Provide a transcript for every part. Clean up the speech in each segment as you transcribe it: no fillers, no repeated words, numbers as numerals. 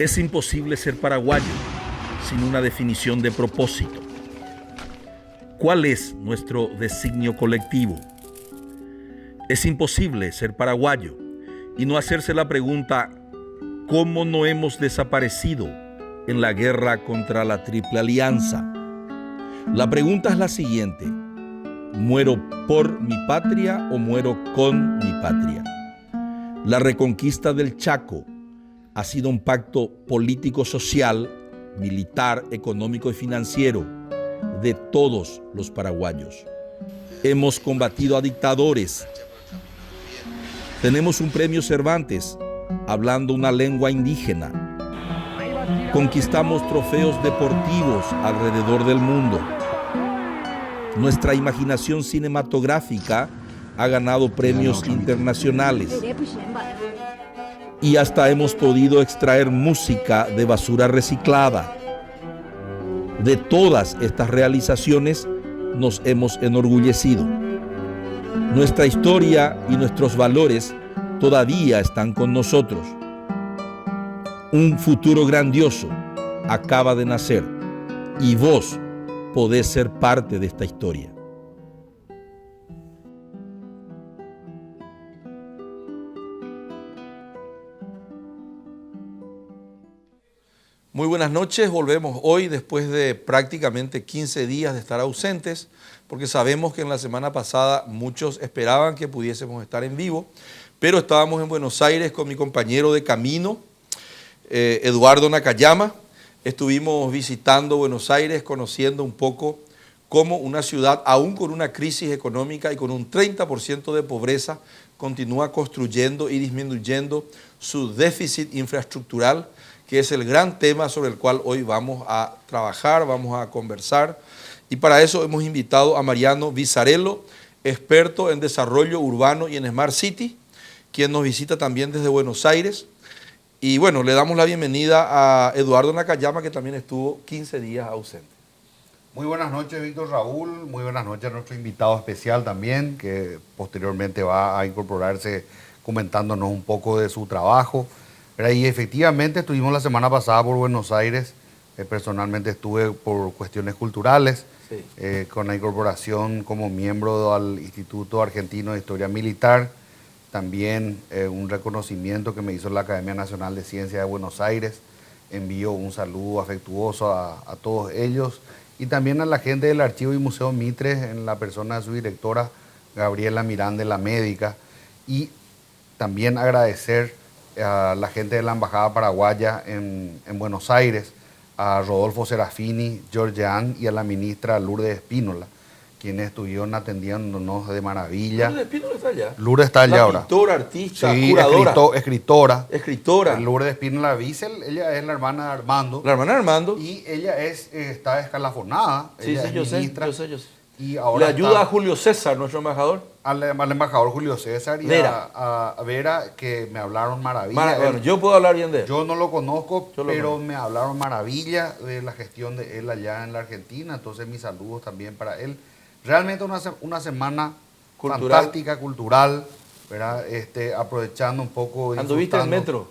Es imposible ser paraguayo sin una definición de propósito. ¿Cuál es nuestro designio colectivo? Es imposible ser paraguayo y no hacerse la pregunta ¿cómo no hemos desaparecido en la guerra contra la Triple Alianza? La pregunta es la siguiente: ¿muero por mi patria o muero con mi patria? La reconquista del Chaco ha sido un pacto político-social, militar, económico y financiero de todos los paraguayos. Hemos combatido a dictadores. Tenemos un premio Cervantes hablando una lengua indígena. Conquistamos trofeos deportivos alrededor del mundo. Nuestra imaginación cinematográfica ha ganado premios internacionales. Y hasta hemos podido extraer música de basura reciclada. De todas estas realizaciones nos hemos enorgullecido. Nuestra historia y nuestros valores todavía están con nosotros. Un futuro grandioso acaba de nacer y vos podés ser parte de esta historia. Muy buenas noches, volvemos hoy después de prácticamente 15 días de estar ausentes, porque sabemos que en la semana pasada muchos esperaban que pudiésemos estar en vivo, pero estábamos en Buenos Aires con mi compañero de camino, Eduardo Nakayama. Estuvimos visitando Buenos Aires, conociendo un poco cómo una ciudad, aún con una crisis económica y con un 30% de pobreza, continúa construyendo y disminuyendo su déficit infraestructural, que es el gran tema sobre el cual hoy vamos a trabajar, vamos a conversar. Y para eso hemos invitado a Mariano Vizarello, experto en desarrollo urbano y en Smart City, quien nos visita también desde Buenos Aires. Y bueno, le damos la bienvenida a Eduardo Nakayama, que también estuvo 15 días ausente. Muy buenas noches, Víctor Raúl. Muy buenas noches a nuestro invitado especial también, que posteriormente va a incorporarse comentándonos un poco de su trabajo. Y efectivamente estuvimos la semana pasada por Buenos Aires. Personalmente estuve por cuestiones culturales, sí, con la incorporación como miembro al Instituto Argentino de Historia Militar. También un reconocimiento que me hizo la Academia Nacional de Ciencias de Buenos Aires. Envío un saludo afectuoso a todos ellos y también a la gente del Archivo y Museo Mitre en la persona de su directora, Gabriela Miranda, la médica. Y también agradecer a la gente de la Embajada Paraguaya en Buenos Aires, a Rodolfo Serafini, Georgian y a la ministra Lourdes Espínola, quienes estuvieron atendiéndonos de maravilla. ¿Lourdes Espínola está allá? Lourdes está allá ahora. Pintora, artista, sí, curadora. Escritora. Lourdes Espínola Wiesel, ella es la hermana de Armando. La hermana de Armando. Y ella está escalafonada. Sí, ella sí, es yo ministra. sé. Y ahora le ayuda a Julio César, nuestro embajador. Al embajador Julio César y Vera. a Vera, que me hablaron maravilla. Bueno, yo puedo hablar bien de él. Yo no lo conozco, pero me hablaron maravilla de la gestión de él allá en la Argentina. Entonces mis saludos también para él. Realmente una semana fantástica, cultural, ¿verdad? Aprovechando un poco. ¿Anduviste en metro?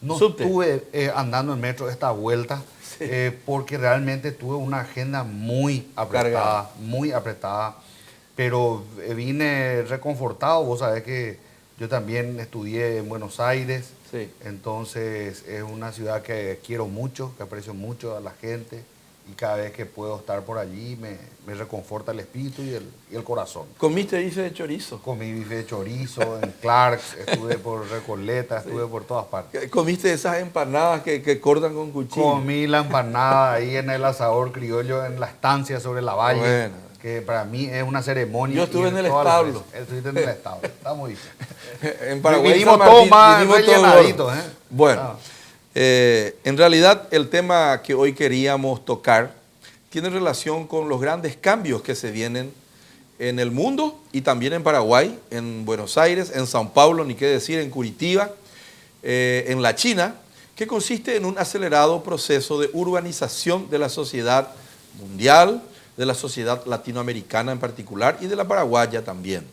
No estuve andando en metro esta vuelta, sí, porque realmente tuve una agenda muy apretada, pero vine reconfortado. Vos sabés que yo también estudié en Buenos Aires, sí, entonces es una ciudad que quiero mucho, que aprecio mucho a la gente, y cada vez que puedo estar por allí me reconforta el espíritu y el corazón. ¿Comiste bife de chorizo? Comí bife de chorizo en Clarks, estuve por Recoleta, estuve por todas partes. ¿Comiste esas empanadas que cortan con cuchillo? Comí la empanada ahí en el asador criollo en la estancia sobre la valle, bueno, que para mí es una ceremonia. Yo estuve en el establo. Estuviste en el establo, está muy bien. En Paraguay vinimos todos más rellenaditos. Bueno. En realidad el tema que hoy queríamos tocar tiene relación con los grandes cambios que se vienen en el mundo y también en Paraguay, en Buenos Aires, en São Paulo, ni qué decir, en Curitiba, en la China, que consiste en un acelerado proceso de urbanización de la sociedad mundial, de la sociedad latinoamericana en particular y de la paraguaya también.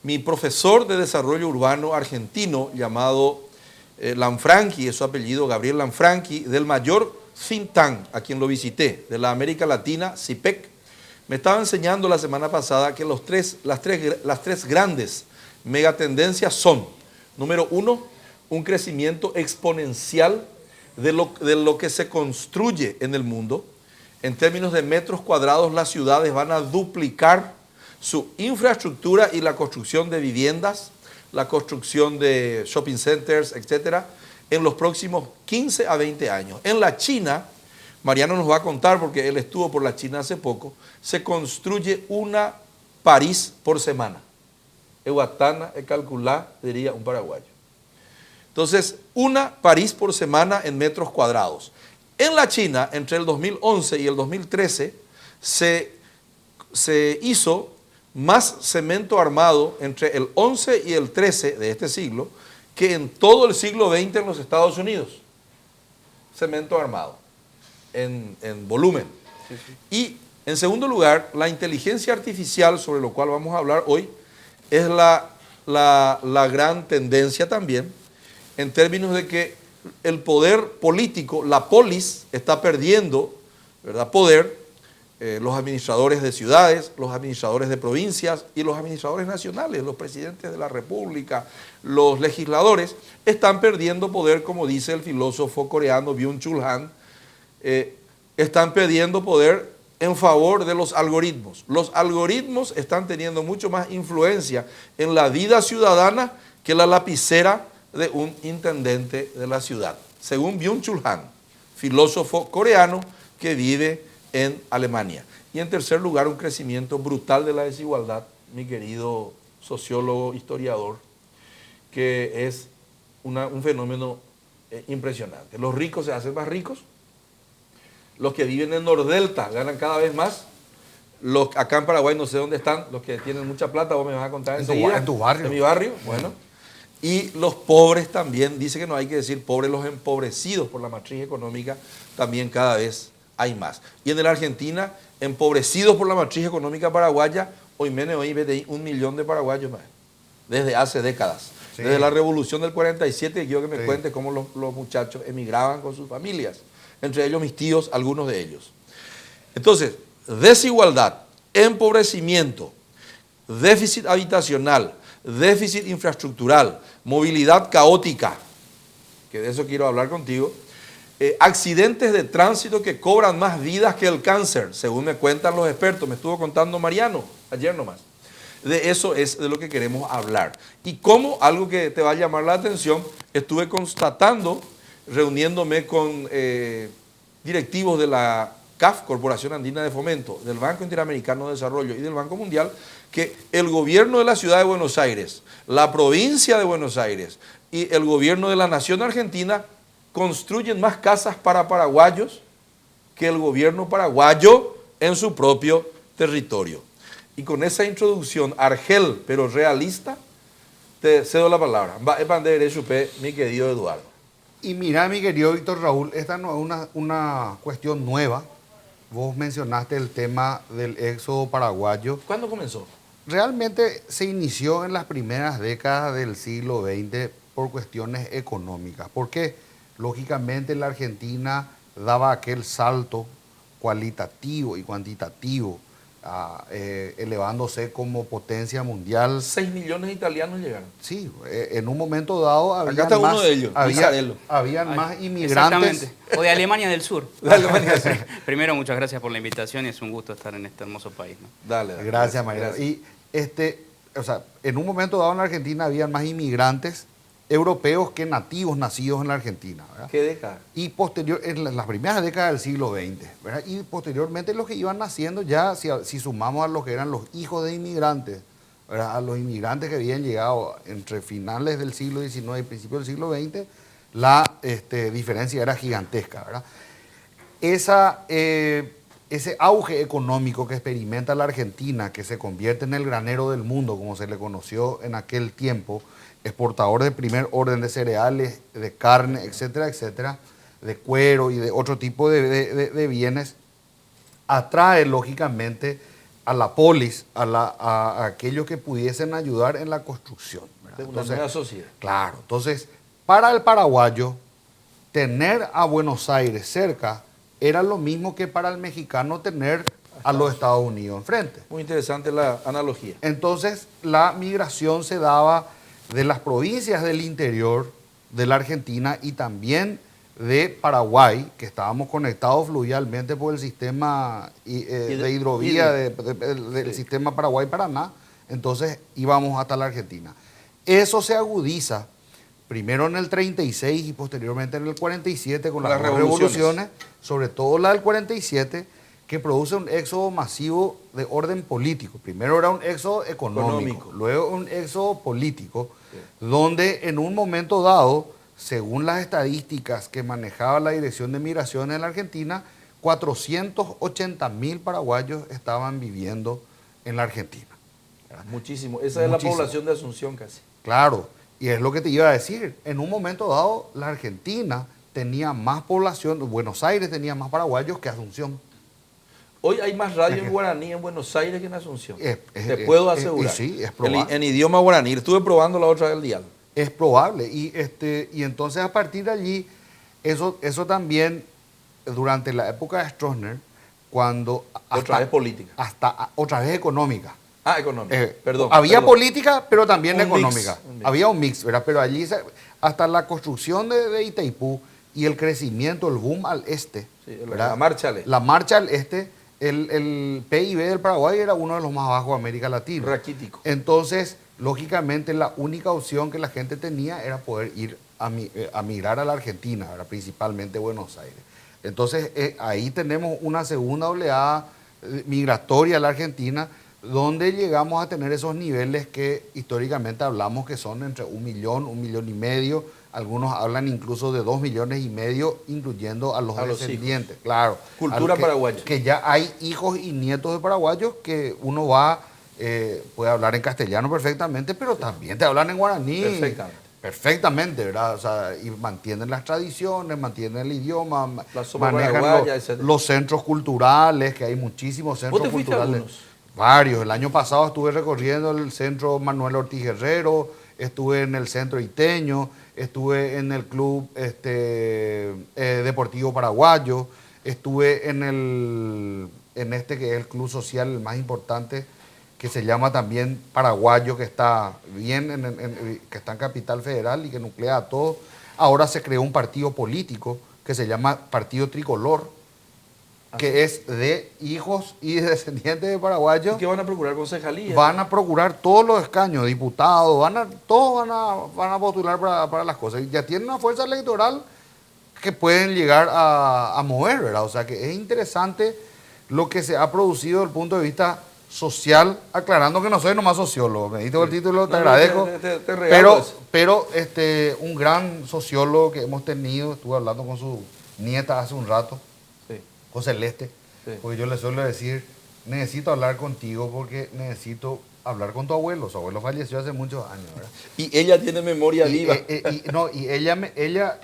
Mi profesor de desarrollo urbano argentino llamado Lanfranchi, es su apellido, Gabriel Lanfranchi, del mayor think tank, a quien lo visité, de la América Latina, CIPEC, me estaba enseñando la semana pasada que las tres grandes megatendencias son, número uno, un crecimiento exponencial de lo que se construye en el mundo. En términos de metros cuadrados, las ciudades van a duplicar su infraestructura y la construcción de viviendas, la construcción de shopping centers, etcétera, en los próximos 15 a 20 años. En la China, Mariano nos va a contar porque él estuvo por la China hace poco, se construye una París por semana. Eguatana, calculá, diría un paraguayo. Entonces, una París por semana en metros cuadrados. En la China, entre el 2011 y el 2013, se hizo más cemento armado entre el 11 y el 13 de este siglo que en todo el siglo XX en los Estados Unidos. Cemento armado, en volumen. Sí, sí. Y en segundo lugar, la inteligencia artificial, sobre lo cual vamos a hablar hoy, es la gran tendencia también, en términos de que el poder político, la polis, está perdiendo, ¿verdad?, poder. Los administradores de ciudades, los administradores de provincias y los administradores nacionales, los presidentes de la República, los legisladores, están perdiendo poder, como dice el filósofo coreano Byung-Chul Han, están perdiendo poder en favor de los algoritmos. Los algoritmos están teniendo mucho más influencia en la vida ciudadana que la lapicera de un intendente de la ciudad, según Byung-Chul Han, filósofo coreano que vive en Alemania. Y en tercer lugar, un crecimiento brutal de la desigualdad, mi querido sociólogo, historiador, que es un fenómeno impresionante. Los ricos se hacen más ricos, los que viven en Nordelta ganan cada vez más, los acá en Paraguay no sé dónde están, los que tienen mucha plata, vos me vas a contar enseguida. En tu barrio. En mi barrio, bueno. Y los pobres también, dice que no hay que decir pobres, los empobrecidos por la matriz económica también cada vez hay más. Y en la Argentina, empobrecidos por la matriz económica paraguaya, hoy menos hoy 1 millón de paraguayos más, desde hace décadas. Sí. Desde la revolución del 47, quiero que me cuente cómo los muchachos emigraban con sus familias, entre ellos mis tíos, algunos de ellos. Entonces, desigualdad, empobrecimiento, déficit habitacional, déficit infraestructural, movilidad caótica, que de eso quiero hablar contigo, accidentes de tránsito que cobran más vidas que el cáncer, según me cuentan los expertos, me estuvo contando Mariano ayer nomás. De eso es de lo que queremos hablar. Y como algo que te va a llamar la atención, estuve constatando, reuniéndome con directivos de la CAF, Corporación Andina de Fomento, del Banco Interamericano de Desarrollo y del Banco Mundial, que el gobierno de la ciudad de Buenos Aires, la provincia de Buenos Aires y el gobierno de la nación argentina construyen más casas para paraguayos que el gobierno paraguayo en su propio territorio. Y con esa introducción argel, pero realista, te cedo la palabra. Mi querido Eduardo. Y mira, mi querido Víctor Raúl, esta no es una cuestión nueva. Vos mencionaste el tema del éxodo paraguayo. ¿Cuándo comenzó? Realmente se inició en las primeras décadas del siglo XX por cuestiones económicas. ¿Por qué? Lógicamente la Argentina daba aquel salto cualitativo y cuantitativo, elevándose como potencia mundial. 6 millones de italianos llegaron. Sí, en un momento dado había más, uno de ellos, habían más inmigrantes. Exactamente, o de Alemania del Sur. De Alemania del Sur. Primero, muchas gracias por la invitación y es un gusto estar en este hermoso país, ¿no? Dale. Gracias, María. Y en un momento dado en la Argentina habían más inmigrantes europeos que nativos nacidos en la Argentina, ¿verdad? ¿Qué década? Y en las primeras décadas del siglo XX, ¿verdad? Y posteriormente los que iban naciendo ya, si sumamos a los que eran los hijos de inmigrantes, ¿verdad?, a los inmigrantes que habían llegado entre finales del siglo XIX y principios del siglo XX, la diferencia era gigantesca, ¿verdad? Ese auge económico que experimenta la Argentina, que se convierte en el granero del mundo, como se le conoció en aquel tiempo, exportador de primer orden de cereales, de carne, etcétera, etcétera, de cuero y de otro tipo de bienes, atrae lógicamente a la polis, a aquellos que pudiesen ayudar en la construcción, ¿verdad? De una nueva sociedad. Claro, entonces Para el paraguayo, tener a Buenos Aires cerca era lo mismo que para el mexicano tener a los Estados Unidos enfrente. Muy interesante la analogía. Entonces, la migración se daba de las provincias del interior de la Argentina y también de Paraguay, que estábamos conectados fluvialmente por el sistema de hidrovía del sistema Paraguay-Paraná. Entonces, íbamos hasta la Argentina. Eso se agudiza primero en el 36 y posteriormente en el 47 con las revoluciones, sobre todo la del 47, que produce un éxodo masivo de orden político. Primero era un éxodo económico. Luego un éxodo político, donde en un momento dado, según las estadísticas que manejaba la Dirección de Migraciones en la Argentina, 480.000 paraguayos estaban viviendo en la Argentina. Muchísimo. Esa es la población de Asunción casi. Claro, y es lo que te iba a decir. En un momento dado, la Argentina tenía más población, Buenos Aires tenía más paraguayos que Asunción. Hoy hay más radio en guaraní en Buenos Aires que en Asunción. Te puedo asegurar. Sí, es probable. En idioma guaraní. Estuve probando la otra vez el diálogo. Es probable. Y entonces a partir de allí, eso también, durante la época de Stroessner, cuando... Otra vez política. Otra vez económica. Ah, económica. Perdón. Había política, pero también un económica. Mix. Había un mix, ¿verdad? Pero allí, hasta la construcción de Itaipú y el crecimiento, el boom al este. Sí, la marcha al este. La marcha al este, el PIB del Paraguay era uno de los más bajos de América Latina. Raquítico. Entonces, lógicamente, la única opción que la gente tenía era poder ir a migrar a la Argentina, ¿verdad? Principalmente Buenos Aires. Entonces, ahí tenemos una segunda oleada migratoria a la Argentina, donde llegamos a tener esos niveles que históricamente hablamos que son entre 1 millón, 1,5 millones. Algunos hablan incluso de 2,5 millones, incluyendo a los descendientes. Hijos. Claro. Cultura paraguaya. Que ya hay hijos y nietos de paraguayos que uno puede hablar en castellano perfectamente, pero también te hablan en guaraní. Perfectamente, ¿verdad? O sea, y mantienen las tradiciones, mantienen el idioma, manejan los centros culturales, que hay muchísimos centros culturales. Varios. El año pasado estuve recorriendo el centro Manuel Ortiz Guerrero, estuve en el centro Iteño, estuve en el club deportivo paraguayo, estuve en este que es el club social el más importante, que se llama también Paraguayo, que está que está en Capital Federal y que nuclea a todo. Ahora se creó un partido político que se llama Partido Tricolor, que es de hijos y descendientes de paraguayos. ¿Y qué van a procurar? Concejalía. Van a procurar todos los escaños, diputados, todos van a postular para las cosas. Y ya tienen una fuerza electoral que pueden llegar a mover, ¿verdad? O sea que es interesante lo que se ha producido desde el punto de vista social, aclarando que no soy nomás sociólogo. Me diste el título, te agradezco. Te regalo pero un gran sociólogo que hemos tenido, estuve hablando con su nieta hace un rato, con Celeste, porque yo le suelo decir, necesito hablar contigo porque necesito hablar con tu abuelo. Su abuelo falleció hace muchos años, ¿verdad? Y ella tiene memoria viva. Y ella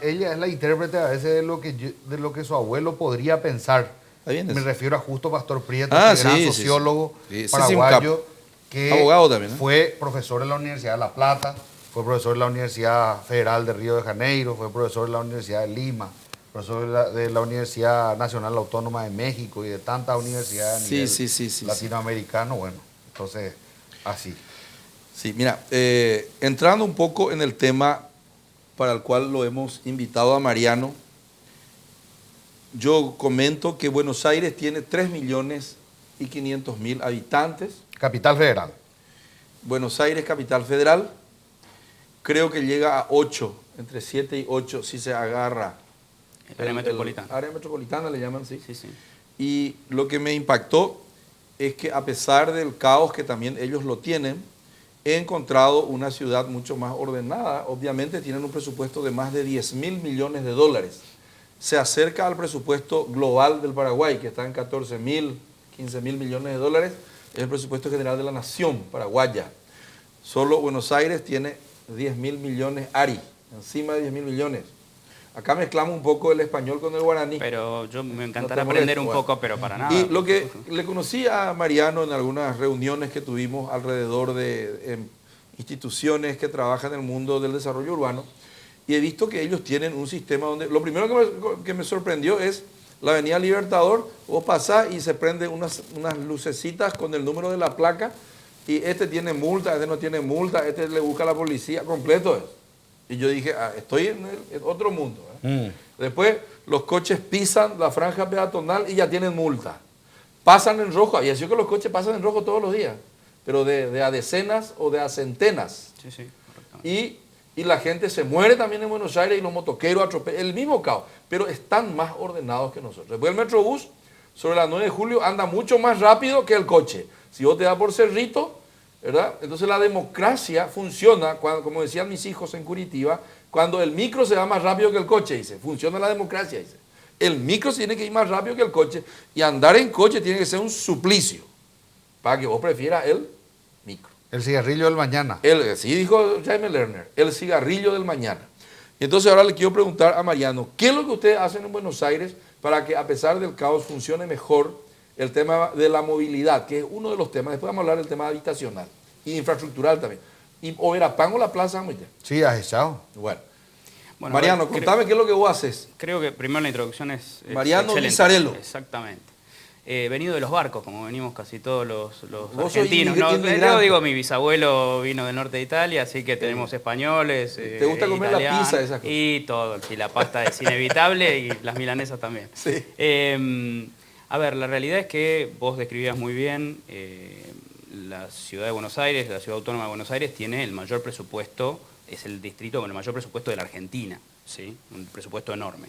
es la intérprete a veces de lo que su abuelo podría pensar. Me refiero a Justo Pastor Prieto, gran sociólogo paraguayo, que abogado también, fue profesor en la Universidad de La Plata, fue profesor en la Universidad Federal de Río de Janeiro, fue profesor en la Universidad de Lima, profesor de la Universidad Nacional Autónoma de México y de tantas universidades a nivel latinoamericano. Bueno, entonces, así. Sí, mira, entrando un poco en el tema para el cual lo hemos invitado a Mariano, yo comento que Buenos Aires tiene 3.500.000 habitantes. Capital Federal. Buenos Aires, capital federal, creo que llega a 8, entre 7 y 8 si se agarra. Área metropolitana. Área metropolitana le llaman, sí. Sí. Y lo que me impactó es que a pesar del caos que también ellos lo tienen, he encontrado una ciudad mucho más ordenada. Obviamente tienen un presupuesto de más de 10.000 millones de dólares. Se acerca al presupuesto global del Paraguay, que está en 14.000, 15.000 millones de dólares. Es el presupuesto general de la nación paraguaya. Solo Buenos Aires tiene 10.000 millones ARI, encima de 10.000 millones. Acá mezclamos un poco el español con el guaraní. Pero yo me encantaría aprender un poco, pero para nada. Y lo que le conocí a Mariano en algunas reuniones que tuvimos alrededor de instituciones que trabajan en el mundo del desarrollo urbano, y he visto que ellos tienen un sistema donde... Lo primero que me sorprendió es la Avenida Libertador, vos pasás y se prenden unas lucecitas con el número de la placa, y este tiene multa, este no tiene multa, este le busca a la policía, completo es. Y yo dije, estoy en otro mundo. Después los coches pisan la franja peatonal y ya tienen multa. Pasan en rojo, y así que los coches pasan en rojo todos los días, pero de a decenas o de a centenas. Sí, sí, correctamente. Y la gente se muere también en Buenos Aires y los motoqueros atropellan, el mismo caos, pero están más ordenados que nosotros. Después el Metrobús, sobre la 9 de julio, anda mucho más rápido que el coche. Si vos te das por Cerrito, ¿verdad? Entonces la democracia funciona, cuando, como decían mis hijos en Curitiba, cuando el micro se va más rápido que el coche, dice. Funciona la democracia, dice. El micro tiene que ir más rápido que el coche, y andar en coche tiene que ser un suplicio, para que vos prefieras el micro. El cigarrillo del mañana. Sí, dijo Jaime Lerner, el cigarrillo del mañana. Y entonces ahora le quiero preguntar a Mariano, ¿qué es lo que ustedes hacen en Buenos Aires para que a pesar del caos funcione mejor el tema de la movilidad, que es uno de los temas? Después vamos a hablar del tema habitacional y infraestructural también. Y o Verapán o la Plaza Muite. Sí, has echado. Bueno, bueno, Mariano, contame qué es lo que vos haces. Creo que primero la introducción es Mariano excelente. Guisarello. Exactamente. Venido de los barcos, como venimos casi todos los Vos argentinos. sos No, inmigrante. yo digo, mi bisabuelo vino del norte de Italia, así que tenemos españoles. ¿Te gusta comer la pizza, esas cosas? Y todo, y la pasta es inevitable y las milanesas también. Sí. A ver, la realidad es que vos describías muy bien, la ciudad de Buenos Aires, la ciudad autónoma de Buenos Aires, tiene el mayor presupuesto, es el distrito con el mayor presupuesto de la Argentina, ¿sí? Un presupuesto enorme.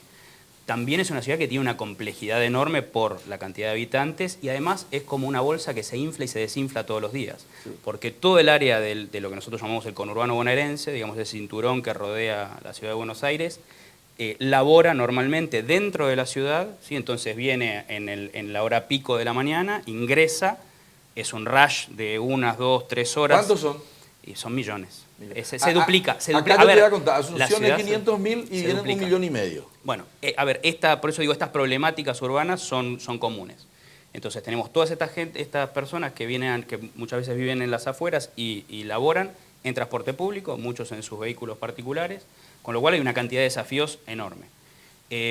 También es una ciudad que tiene una complejidad enorme por la cantidad de habitantes, y además es como una bolsa que se infla y se desinfla todos los días. Sí. Porque todo el área de lo que nosotros llamamos el conurbano bonaerense, digamos el cinturón que rodea la ciudad de Buenos Aires, labora normalmente dentro de la ciudad, ¿sí? Entonces viene en la hora pico de la mañana, ingresa, es un rush de 1, 2, 3 horas. ¿Cuántos son? Y son millones. Se duplica. Acá yo te voy a contar, Asunción es 500.000 y vienen 1,5 millones. Bueno, a ver, por eso digo, estas problemáticas urbanas son comunes. Entonces tenemos todas estas personas que muchas veces viven en las afueras y laboran en transporte público, muchos en sus vehículos particulares, con lo cual hay una cantidad de desafíos enorme.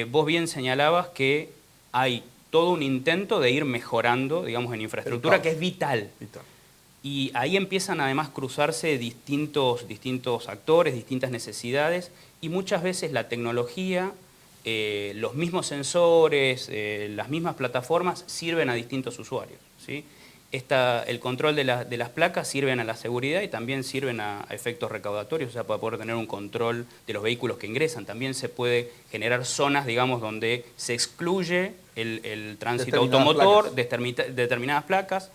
Vos bien señalabas que hay todo un intento de ir mejorando, digamos, en infraestructura, que es vital. Y ahí empiezan además a cruzarse distintos actores, distintas necesidades, y muchas veces la tecnología, los mismos sensores, las mismas plataformas sirven a distintos usuarios, ¿sí? El control de las placas sirven a la seguridad y también sirven a efectos recaudatorios, o sea, para poder tener un control de los vehículos que ingresan. También se puede generar zonas, digamos, donde se excluye el tránsito automotor, determinadas placas.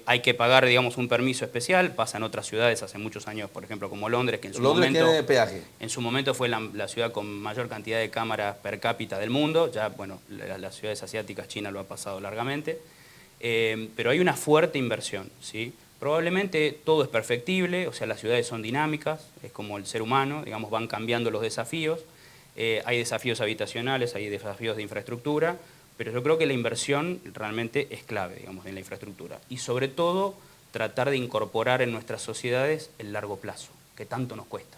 Hay que pagar, digamos, un permiso especial. Pasa en otras ciudades hace muchos años, por ejemplo, como Londres, que en su momento tiene peaje. En su momento fue la ciudad con mayor cantidad de cámaras per cápita del mundo. Ya, bueno, las ciudades asiáticas, China lo ha pasado largamente. Pero hay una fuerte inversión, ¿sí? Probablemente todo es perfectible, o sea, las ciudades son dinámicas, es como el ser humano, digamos, van cambiando los desafíos. Hay desafíos habitacionales, hay desafíos de infraestructura, pero yo creo que la inversión realmente es clave, digamos, en la infraestructura. Y sobre todo, tratar de incorporar en nuestras sociedades el largo plazo, que tanto nos cuesta,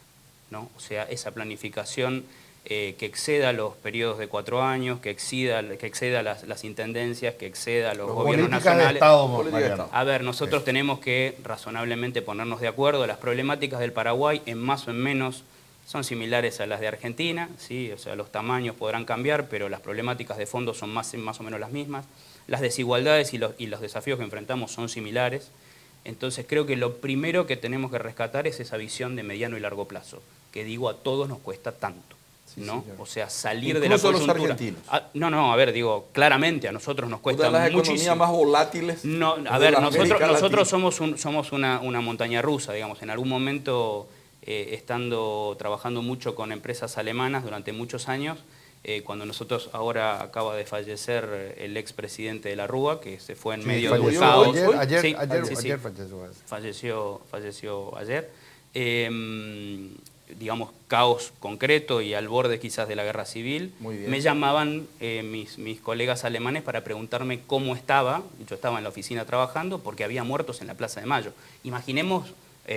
¿no? O sea, esa planificación que exceda los periodos de 4 años, que exceda las intendencias, que exceda los gobiernos nacionales. De Estado, a ver, nosotros tenemos que razonablemente ponernos de acuerdo. Las problemáticas del Paraguay, en más o en menos, son similares a las de Argentina, ¿sí? O sea, los tamaños podrán cambiar, pero las problemáticas de fondo son más o menos las mismas. Las desigualdades y los desafíos que enfrentamos son similares. Entonces creo que lo primero que tenemos que rescatar es esa visión de mediano y largo plazo, que digo, a todos nos cuesta tanto, ¿no? Sí, o sea, salir de la coyuntura. Los argentinos. No, a ver, digo, claramente a nosotros nos cuesta muchísimo. Una de las economías más volátiles. No, a ver, nosotros somos una montaña rusa, digamos. En algún momento, trabajando mucho con empresas alemanas durante muchos años, cuando nosotros, ahora acaba de fallecer el expresidente de la Rúa, que se fue en medio de un caos. Ayer falleció ayer. Digamos, caos concreto y al borde quizás de la guerra civil. Me llamaban mis colegas alemanes para preguntarme cómo estaba. Yo estaba en la oficina trabajando porque había muertos en la Plaza de Mayo. Imaginemos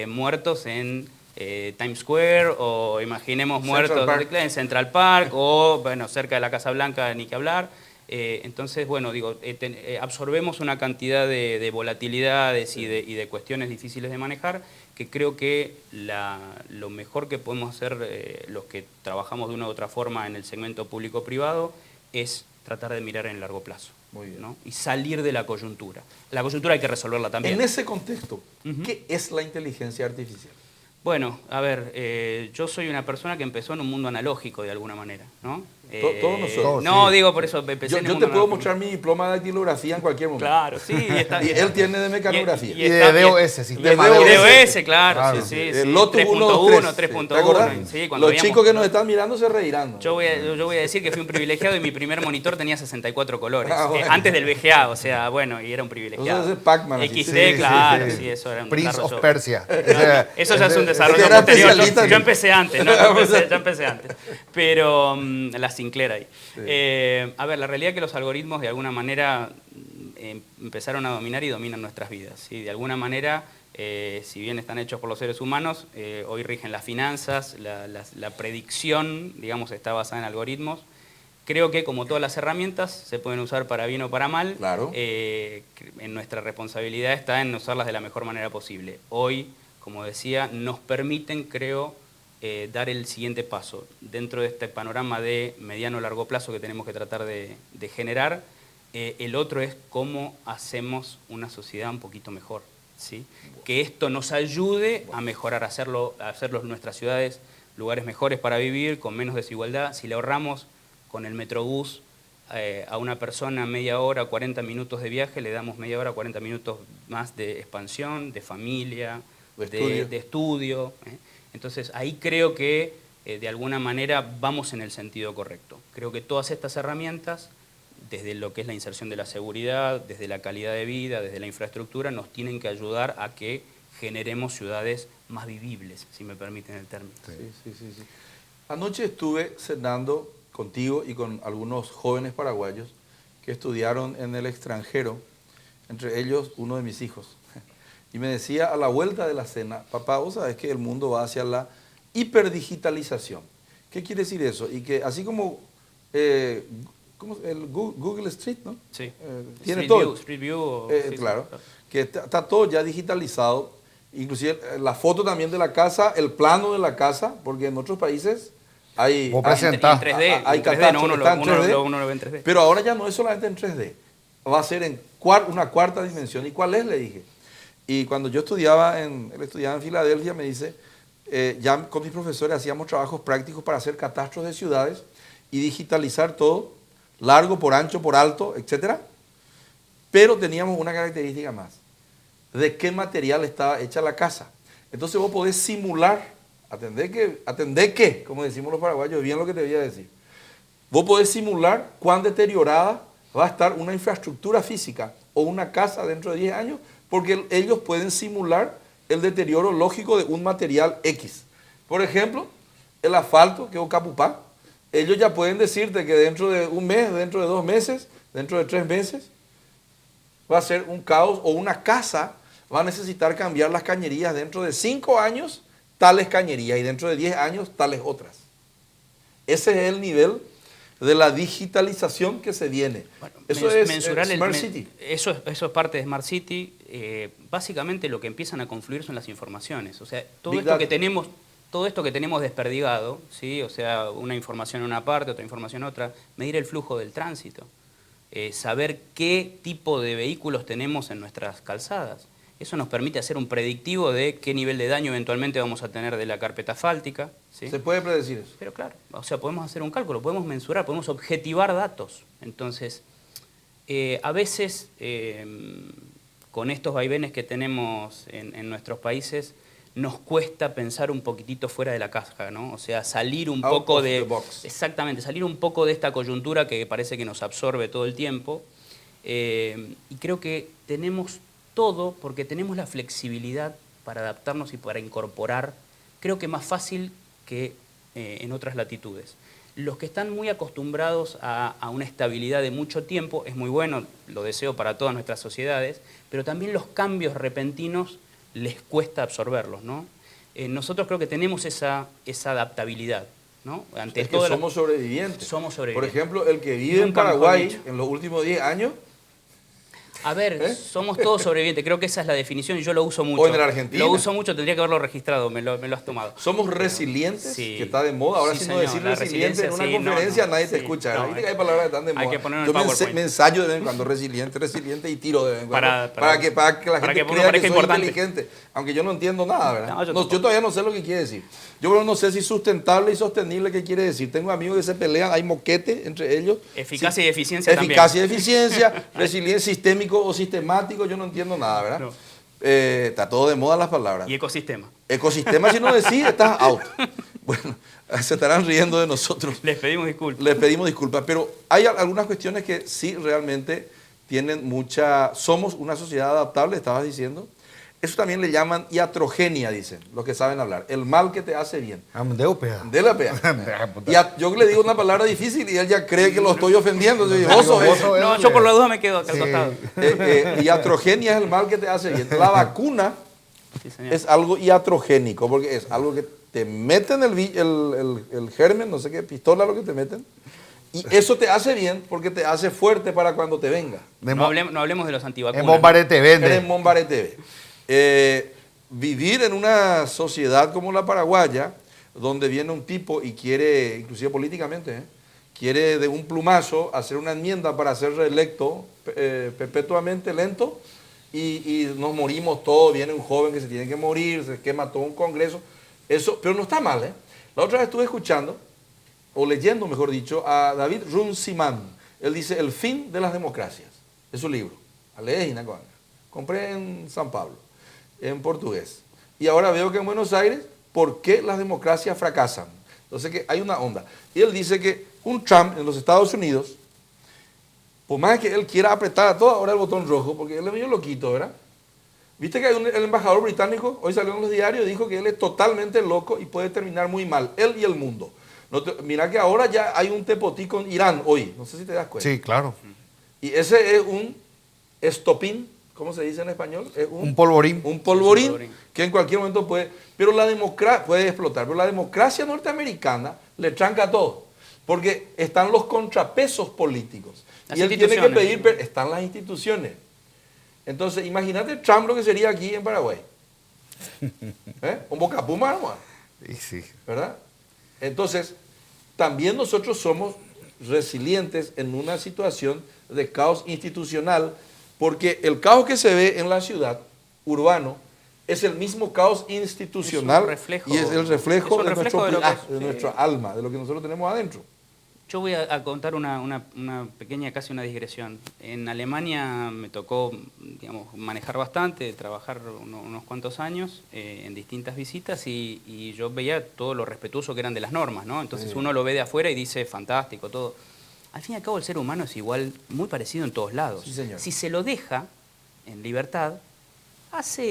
muertos en Times Square, o imaginemos muertos en Central Park, o bueno, cerca de la Casa Blanca, ni que hablar. Entonces, bueno, digo, absorbemos una cantidad de volatilidades y de cuestiones difíciles de manejar, que creo que lo mejor que podemos hacer los que trabajamos de una u otra forma en el segmento público-privado es tratar de mirar en el largo plazo. Muy bien. ¿No? Y salir de la coyuntura. La coyuntura hay que resolverla también. En ese contexto, ¿qué es la inteligencia artificial? Bueno, a ver, yo soy una persona que empezó en un mundo analógico de alguna manera, ¿no? Todos nosotros. No, sí. digo por eso, empecé en el Yo mundo te puedo analógico. mostrar mi diploma de dactilografía en cualquier momento. Claro, sí. Y él tiene de mecanografía. Y de DOS, sistema de DOS. DOS, claro, Claro. sí, sí. El Lotus 1, 2, 3.1, 3. 3.1. ¿Te acordás? Sí, cuando Los veíamos- chicos que nos están mirando se reirán, ¿no? Yo voy a decir que fui un privilegiado y mi primer monitor tenía 64 colores. Ah, bueno. Antes del VGA, o sea, bueno, y era un privilegiado. Entonces es Pac-Man, así. XD, Sí, claro, sí. sí, eso era un Prince desarrollo. of Persia. Eso ya es un desarrollo era posterior. especialista. Yo empecé antes, ¿no? Yo empecé antes. Pero la Sinclair ahí. A ver, la realidad es que los algoritmos de alguna manera empezaron a dominar y dominan nuestras vidas. ¿Sí? De alguna manera, si bien están hechos por los seres humanos, hoy rigen las finanzas, la predicción, digamos, está basada en algoritmos. Creo que, como todas las herramientas, se pueden usar para bien o para mal. Claro. En nuestra responsabilidad está en usarlas de la mejor manera posible. Hoy, como decía, nos permiten, creo, dar el siguiente paso. Dentro de este panorama de mediano o largo plazo que tenemos que tratar de generar, el otro es cómo hacemos una sociedad un poquito mejor, ¿sí? Que esto nos ayude a mejorar, a hacerlo nuestras ciudades lugares mejores para vivir, con menos desigualdad. Si le ahorramos con el Metrobús a una persona media hora, 40 minutos de viaje, le damos media hora, 40 minutos más de expansión, de familia, de estudio. Entonces ahí creo que de alguna manera vamos en el sentido correcto. Creo que todas estas herramientas, desde lo que es la inserción de la seguridad, desde la calidad de vida, desde la infraestructura, nos tienen que ayudar a que generemos ciudades más vivibles, si me permiten el término. Sí. Anoche estuve cenando contigo y con algunos jóvenes paraguayos que estudiaron en el extranjero, entre ellos uno de mis hijos. Y me decía a la vuelta de la cena: papá, vos sabés que el mundo va hacia la hiperdigitalización. ¿Qué quiere decir eso? Y que así como ¿cómo? El Google Street, ¿no? Sí. Tiene Street todo. View, Street View, sí, claro, sí. que está todo ya digitalizado, inclusive la foto también de la casa, el plano de la casa, porque en otros países hay... Vos En presentás. 3D, hay en 3D, catastro, no, uno está en 3D. lo ve en 3D. Pero ahora ya no es solamente en 3D, va a ser en una cuarta dimensión. ¿Y cuál es? Le dije. Y cuando yo él estudiaba en Filadelfia, me dice, ya con mis profesores hacíamos trabajos prácticos para hacer catastros de ciudades y digitalizar todo, largo, por ancho, por alto, etc. Pero teníamos una característica más: de qué material estaba hecha la casa. Entonces vos podés simular, atendé que, como decimos los paraguayos, bien lo que te voy a decir. Vos podés simular cuán deteriorada va a estar una infraestructura física o una casa dentro de 10 años, porque ellos pueden simular el deterioro lógico de un material X. Por ejemplo, el asfalto, que es Ocapupá, ellos ya pueden decirte que dentro de un mes, dentro de 2 meses, dentro de 3 meses, va a ser un caos, o una casa va a necesitar cambiar las cañerías dentro de 5 años, tales cañerías, y dentro de 10 años, tales otras. Ese es el nivel de la digitalización que se viene. Bueno, Eso es mensurar Smart City. Eso es parte de Smart City. Básicamente lo que empiezan a confluir son las informaciones. O sea, todo Big esto Data. que tenemos desperdigado, ¿sí? O sea, una información en una parte, otra información en otra, medir el flujo del tránsito, saber qué tipo de vehículos tenemos en nuestras calzadas. Eso nos permite hacer un predictivo de qué nivel de daño eventualmente vamos a tener de la carpeta asfáltica, ¿sí? Se puede predecir eso. Pero claro, o sea, podemos hacer un cálculo, podemos mensurar, podemos objetivar datos. Entonces, a veces, con estos vaivenes que tenemos en nuestros países, nos cuesta pensar un poquitito fuera de la caja, ¿no? O sea, salir un Out poco of de... the box. Exactamente, salir un poco de esta coyuntura que parece que nos absorbe todo el tiempo. Y creo que tenemos todo, porque tenemos la flexibilidad para adaptarnos y para incorporar, creo que más fácil que en otras latitudes. Los que están muy acostumbrados a una estabilidad de mucho tiempo, es muy bueno, lo deseo para todas nuestras sociedades, pero también los cambios repentinos les cuesta absorberlos, ¿no? nosotros creo que tenemos esa adaptabilidad, ¿no? Ante Es que toda somos sobrevivientes. Somos sobrevivientes. Por ejemplo, el que vive en Nunca mejor Paraguay dicho. en los últimos 10 años, A ver, somos todos sobrevivientes, creo que esa es la definición y yo lo uso mucho. O en la Argentina. Lo uso mucho, tendría que haberlo registrado, me lo has tomado. somos resilientes, Sí. que está de moda. Ahora, Sí, si no señor, decir la resiliente en una resiliencia, sí, conferencia, no, nadie te sí, escucha. no, Viste que hay palabras que están de moda. hay que ponerlo en Yo el PowerPoint. me ensayo de vez en cuando resiliente y tiro de vez en cuando. Para que la para gente que uno crea que parezca soy importante. inteligente. Aunque yo no entiendo nada, ¿verdad? No, yo No, yo tampoco. todavía no sé lo que quiere decir. Yo no sé si sustentable y sostenible qué quiere decir. Tengo amigos que se pelean, hay moquete entre ellos. Eficacia y eficiencia también. Eficacia y eficiencia, resiliencia sistémico o sistemático, yo no entiendo nada, ¿verdad? No. Está todo de moda las palabras. Y ecosistema. Ecosistema, si no decís, estás out. Bueno, se estarán riendo de nosotros. Les pedimos disculpas. Les pedimos disculpas, pero hay algunas cuestiones que sí realmente tienen mucha... Somos una sociedad adaptable, estabas diciendo. Eso también le llaman iatrogenia, dicen los que saben hablar. El mal que te hace bien. De la pea. Yo le digo una palabra difícil y él ya cree que lo estoy ofendiendo. Vos sos eso. No, yo por la duda me quedo acá al costado. Iatrogenia es el mal que te hace bien. La vacuna Sí, señor. es algo iatrogénico, porque es algo que te meten el germen, no sé qué, pistola lo que te meten, y eso te hace bien porque te hace fuerte para cuando te venga. No hablemos de los antivacunas. En Bombaré te Eres vende. Mombaré TV. Vivir en una sociedad como la paraguaya, donde viene un tipo y quiere, inclusive políticamente, quiere de un plumazo hacer una enmienda para ser reelecto perpetuamente lento, y nos morimos todos, viene un joven que se tiene que morir, se quema todo un congreso, eso, pero no está mal, ¿eh? La otra vez estuve escuchando, o leyendo mejor dicho, a David Runciman. Él dice, El fin de las democracias, es su libro, compré en San Pablo, en portugués, y ahora veo que en Buenos Aires, ¿por qué las democracias fracasan? Entonces que hay una onda, y él dice que un Trump en los Estados Unidos, por más que él quiera apretar a toda hora el botón rojo, porque él es medio loquito, ¿verdad? Viste que hay el embajador británico, hoy salió en los diarios, dijo que él es totalmente loco y puede terminar muy mal, él y el mundo. Mira que ahora ya hay un tepotí con Irán hoy, no sé si te das cuenta. Sí, claro. Y ese es un estopín, ¿cómo se dice en español? Es Un polvorín. Un polvorín, Un polvorín. que en cualquier momento puede, pero la democracia puede explotar, pero la democracia norteamericana le tranca todo, porque están los contrapesos políticos. Las Y él tiene que instituciones. pedir, están las instituciones. Entonces, imagínate Trump lo que sería aquí en Paraguay. Un bocapuma, hermano, Y sí. ¿verdad? Entonces, también nosotros somos resilientes en una situación de caos institucional, porque el caos que se ve en la ciudad, urbano, es el mismo caos institucional, Es un reflejo- y es el reflejo, es un de, reflejo nuestro, de lo que es, de sí. nuestra alma, de lo que nosotros tenemos adentro. Yo voy a contar una pequeña, casi una digresión. En Alemania me tocó, digamos, manejar bastante, trabajar unos cuantos años en distintas visitas y yo veía todo lo respetuoso que eran de las normas, ¿no? Entonces Sí. uno lo ve de afuera y dice, fantástico, todo. Al fin y al cabo el ser humano es igual, muy parecido en todos lados. Sí, señor. Si se lo deja en libertad,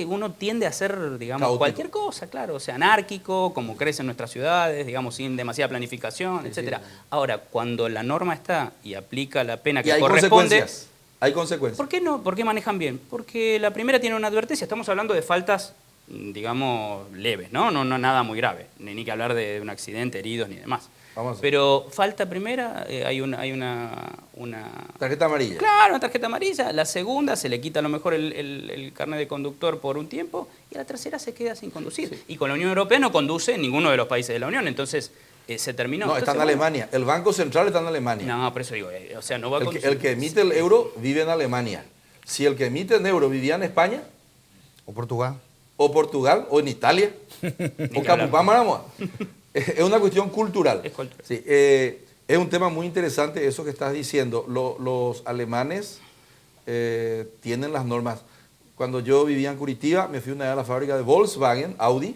uno tiende a hacer, digamos, Caótico. cualquier cosa, claro, o sea, anárquico, como crecen nuestras ciudades, digamos, sin demasiada planificación, Sí, etcétera. sí. Ahora, cuando la norma está y aplica la pena Y que hay corresponde, consecuencias. Hay consecuencias. ¿por qué no? ¿Por qué manejan bien? Porque la primera tiene una advertencia, estamos hablando de faltas, digamos, leves, ¿no? No nada muy grave, ni que hablar de un accidente, heridos, ni demás. Vamos a ver. Pero falta primera, hay una Tarjeta amarilla. Claro, una tarjeta amarilla. La segunda se le quita a lo mejor el carnet de conductor por un tiempo y la tercera se queda sin conducir. Sí. Y con la Unión Europea no conduce en ninguno de los países de la Unión. Entonces se terminó. No, está en Entonces, bueno, Alemania. El Banco Central está en Alemania. No, por eso digo, o sea, no va a El conducir. el que emite el euro vive en Alemania. Si el que emite el euro vivía en España, O Portugal. o Portugal, o en Italia, o que hablar. Capupá, es una cuestión cultural. Es cultural. Sí, es un tema muy interesante eso que estás diciendo. Los alemanes tienen las normas. Cuando yo vivía en Curitiba, me fui una vez a la fábrica de Volkswagen, Audi,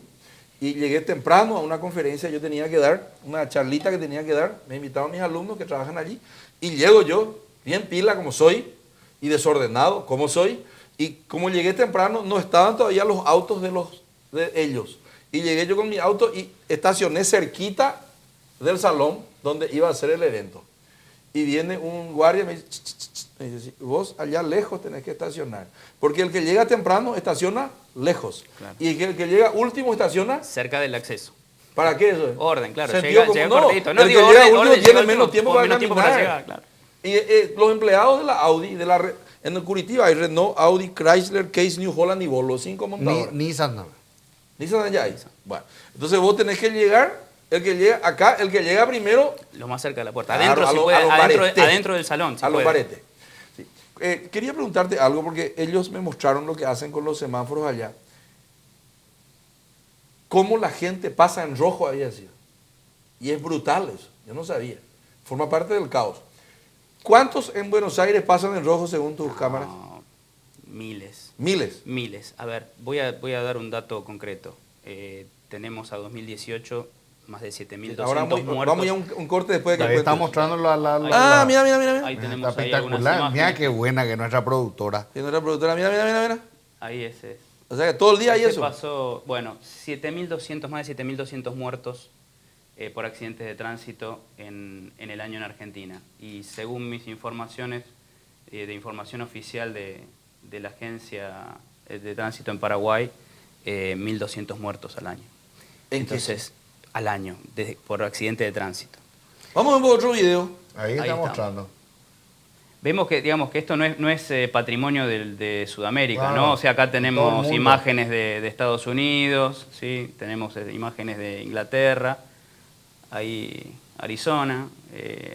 y llegué temprano a una conferencia que yo tenía que dar, una charlita que tenía que dar. Me invitaron mis alumnos que trabajan allí, y llego yo, bien pila como soy, y desordenado como soy, y como llegué temprano, no estaban todavía los autos de ellos. Y llegué yo con mi auto y estacioné cerquita del salón donde iba a ser el evento. Y viene un guardia y me dice, "Ch, ch, ch, ch". Es decir, vos allá lejos tenés que estacionar. Porque el que llega temprano estaciona lejos. Claro. Y el que llega último estaciona. Cerca del acceso. ¿Para qué eso es? Orden, claro. Sentido Llega común. cortito. El que digo, llega último orden, tiene llega menos último, tiempo con para menos tiempo para caminar. llegar, claro. Y los empleados de la Audi, en el Curitiba hay Renault, Audi, Chrysler, Case, New Holland y Volvo, 5 montadoras. Nissan no. Nissan allá hay. Bueno, entonces vos tenés que llegar, el que llega acá, el que llega primero, Lo más cerca de la puerta. Claro, Adentro, a si lo- puede, a los adentro, baretes. adentro del salón. Si a los puede. baretes. Sí. Quería preguntarte algo porque ellos me mostraron lo que hacen con los semáforos allá. Cómo la gente pasa en rojo ahí así. Y es brutal eso. Yo no sabía. Forma parte del caos. ¿Cuántos en Buenos Aires pasan en rojo según tus cámaras? No, miles. Miles. Miles. A ver, voy a dar un dato concreto. Tenemos a 2018 más de 7.200 Ahora muertos. vamos ya a un corte después de que Ahí está cuentes. mostrando la Ah, mira, mira, mira. Ahí Mira. tenemos está ahí algunas espectacular. Mira imágenes. qué buena que es nuestra productora. Tiene otra productora. Mira, mira, mira, mira. Ahí ese es. O sea que todo el día hay Ese eso. pasó, bueno, 7.200, más de 7.200 muertos por accidentes de tránsito en el año en Argentina. Y según mis informaciones, de información oficial de la Agencia de Tránsito en Paraguay, 1.200 muertos al año. ¿En qué? Entonces, al año, por accidente de tránsito. Vamos a ver otro video. Ahí está estamos. mostrando. Vemos que, digamos, que esto no es patrimonio de Sudamérica, Claro, ¿no? O sea, acá todo el tenemos mundo. imágenes de Estados Unidos, ¿sí? Tenemos imágenes de Inglaterra, ahí Arizona.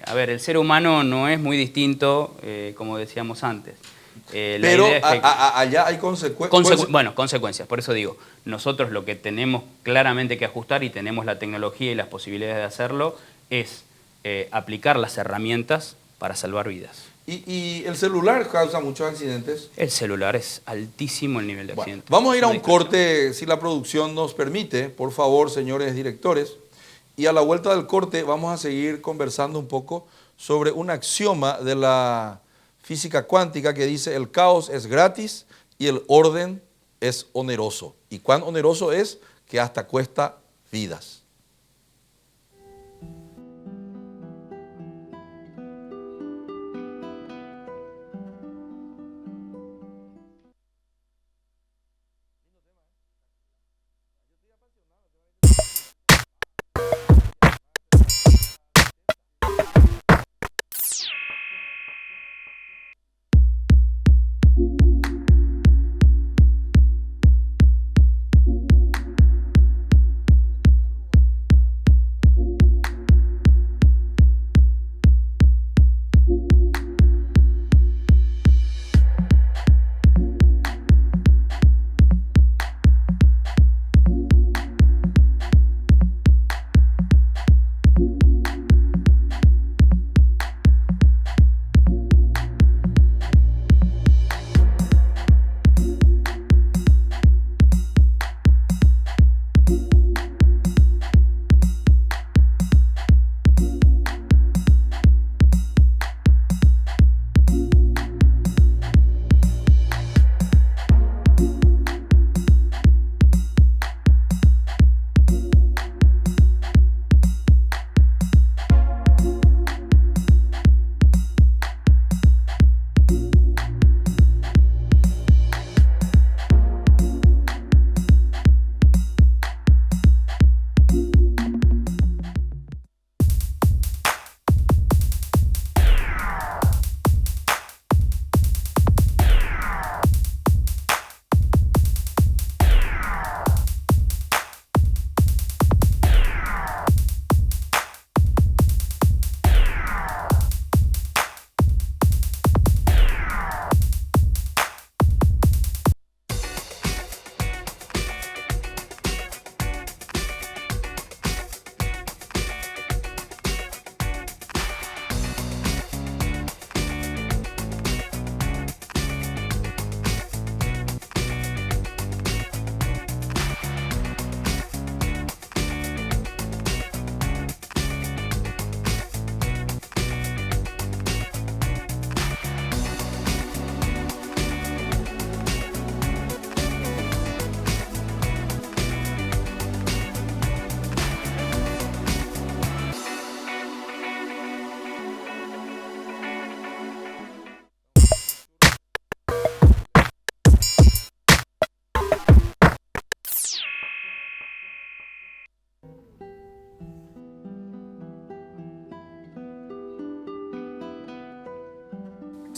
A ver, el ser humano no es muy distinto, como decíamos antes. La Pero idea es que- allá hay consecuencias. Bueno, consecuencias, por eso digo, nosotros lo que tenemos claramente que ajustar y tenemos la tecnología y las posibilidades de hacerlo es aplicar las herramientas para salvar vidas. Y el celular causa muchos accidentes. El celular es altísimo el nivel de Bueno, accidente. vamos a ir a No un hay discusión. corte, si la producción nos permite, por favor, señores directores. Y a la vuelta del corte vamos a seguir conversando un poco sobre un axioma de la física cuántica que dice el caos es gratis y el orden es oneroso. ¿Y cuán oneroso es? Que hasta cuesta vidas.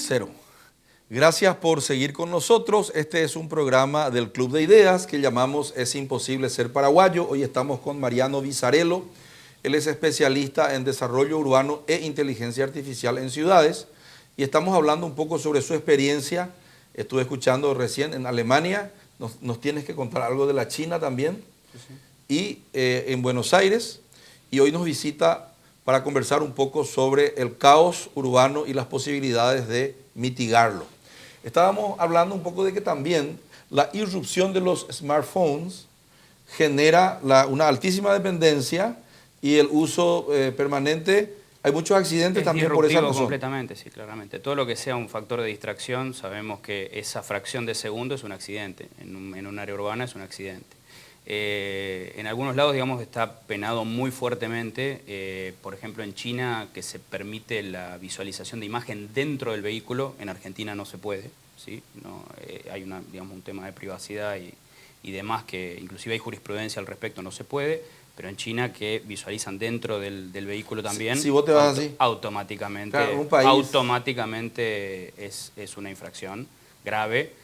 Cero. Gracias por seguir con nosotros. Este es un programa del Club de Ideas que llamamos Es Imposible Ser Paraguayo. Hoy estamos con Mariano Visarello. Él es especialista en desarrollo urbano e inteligencia artificial en ciudades. Y estamos hablando un poco sobre su experiencia. Estuve escuchando recién en Alemania. Nos tienes que contar algo de la China también. Sí. Y en Buenos Aires. Y hoy nos visita para conversar un poco sobre el caos urbano y las posibilidades de mitigarlo. Estábamos hablando un poco de que también la irrupción de los smartphones genera una altísima dependencia y el uso permanente. Hay muchos accidentes también por esa razón. Completamente, sí, claramente. Todo lo que sea un factor de distracción, sabemos que esa fracción de segundo es un accidente. En un área urbana es un accidente. En algunos lados, digamos, está penado muy fuertemente. Por ejemplo, en China, que se permite la visualización de imagen dentro del vehículo. En Argentina no se puede, ¿sí? No, hay un tema de privacidad y demás, que inclusive hay jurisprudencia al respecto, no se puede. Pero en China, que visualizan dentro del vehículo también, si vos te vas así, automáticamente, claro, un país, automáticamente es una infracción grave.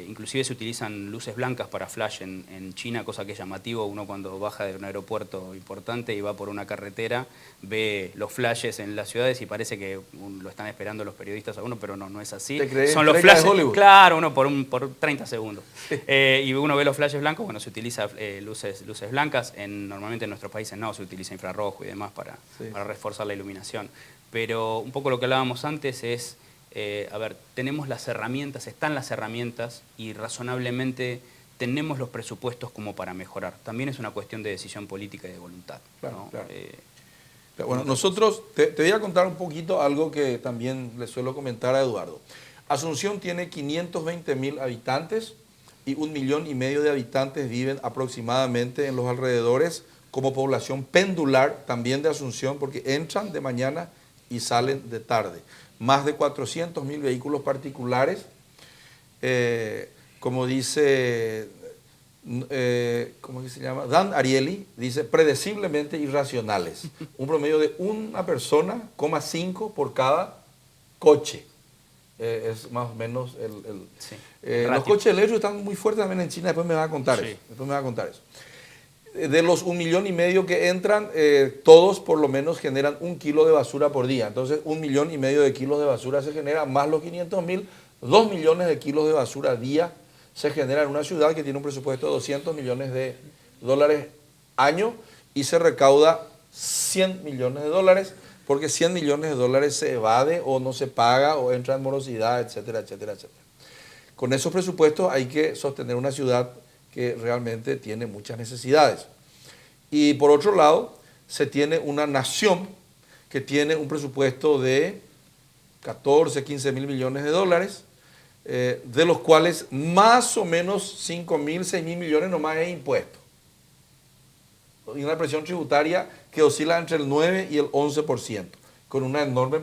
Inclusive se utilizan luces blancas para flash en China, cosa que es llamativo. Uno cuando baja de un aeropuerto importante y va por una carretera, ve los flashes en las ciudades y parece que lo están esperando los periodistas a uno, pero no es así. ¿Te crees? Son los flashes, claro, uno por 30 segundos. Y uno ve los flashes blancos, bueno, se utiliza luces blancas. Normalmente en nuestros países no, se utiliza infrarrojo y demás para reforzar la iluminación. Pero un poco lo que hablábamos antes es, a ver, tenemos las herramientas, están las herramientas y razonablemente tenemos los presupuestos como para mejorar. También es una cuestión de decisión política y de voluntad. Claro, ¿no? Claro. Bueno, nosotros, te voy a contar un poquito algo que también le suelo comentar a Eduardo. Asunción tiene 520.000 habitantes y 1,5 millones de habitantes viven aproximadamente en los alrededores como población pendular también de Asunción, porque entran de mañana y salen de tarde. Más de 400.000 vehículos particulares, como dice, ¿cómo se llama? Dan Ariely, dice, predeciblemente irracionales. Un promedio de una persona, 5 por cada coche. Es más o menos sí, los coches eléctricos están muy fuertes también en China, después me va a contar sí. eso. Después me va a contar eso. De los 1,5 millones que entran, todos por lo menos generan 1 kilo de basura por día. Entonces, 1,5 millones de kilos de basura se genera, más los 500.000, 2 millones de kilos de basura al día se genera en una ciudad que tiene un presupuesto de 200 millones de dólares año y se recauda 100 millones de dólares, porque 100 millones de dólares se evade o no se paga o entra en morosidad, etcétera, etcétera, etcétera. Con esos presupuestos hay que sostener una ciudad que realmente tiene muchas necesidades. Y por otro lado, se tiene una nación que tiene un presupuesto de 14, 15 mil millones de dólares, de los cuales más o menos 5.000, 6.000 millones nomás es impuesto. Y una presión tributaria que oscila entre el 9 y el 11%, con una enorme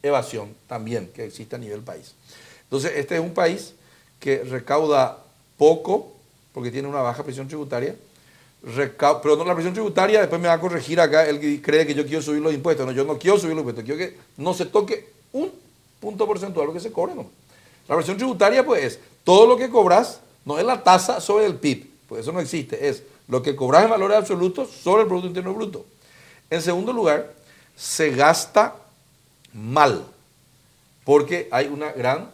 evasión también que existe a nivel país. Entonces, este es un país que recauda poco, porque tiene una baja presión tributaria, pero no, la presión tributaria, después me va a corregir acá el que cree que yo quiero subir los impuestos. No, yo no quiero subir los impuestos, quiero que no se toque un punto porcentual lo que se cobre. No. La presión tributaria, pues, es todo lo que cobras, no es la tasa sobre el PIB, pues eso no existe, es lo que cobras en valores absolutos sobre el Producto Interno Bruto. En segundo lugar, se gasta mal, porque hay una gran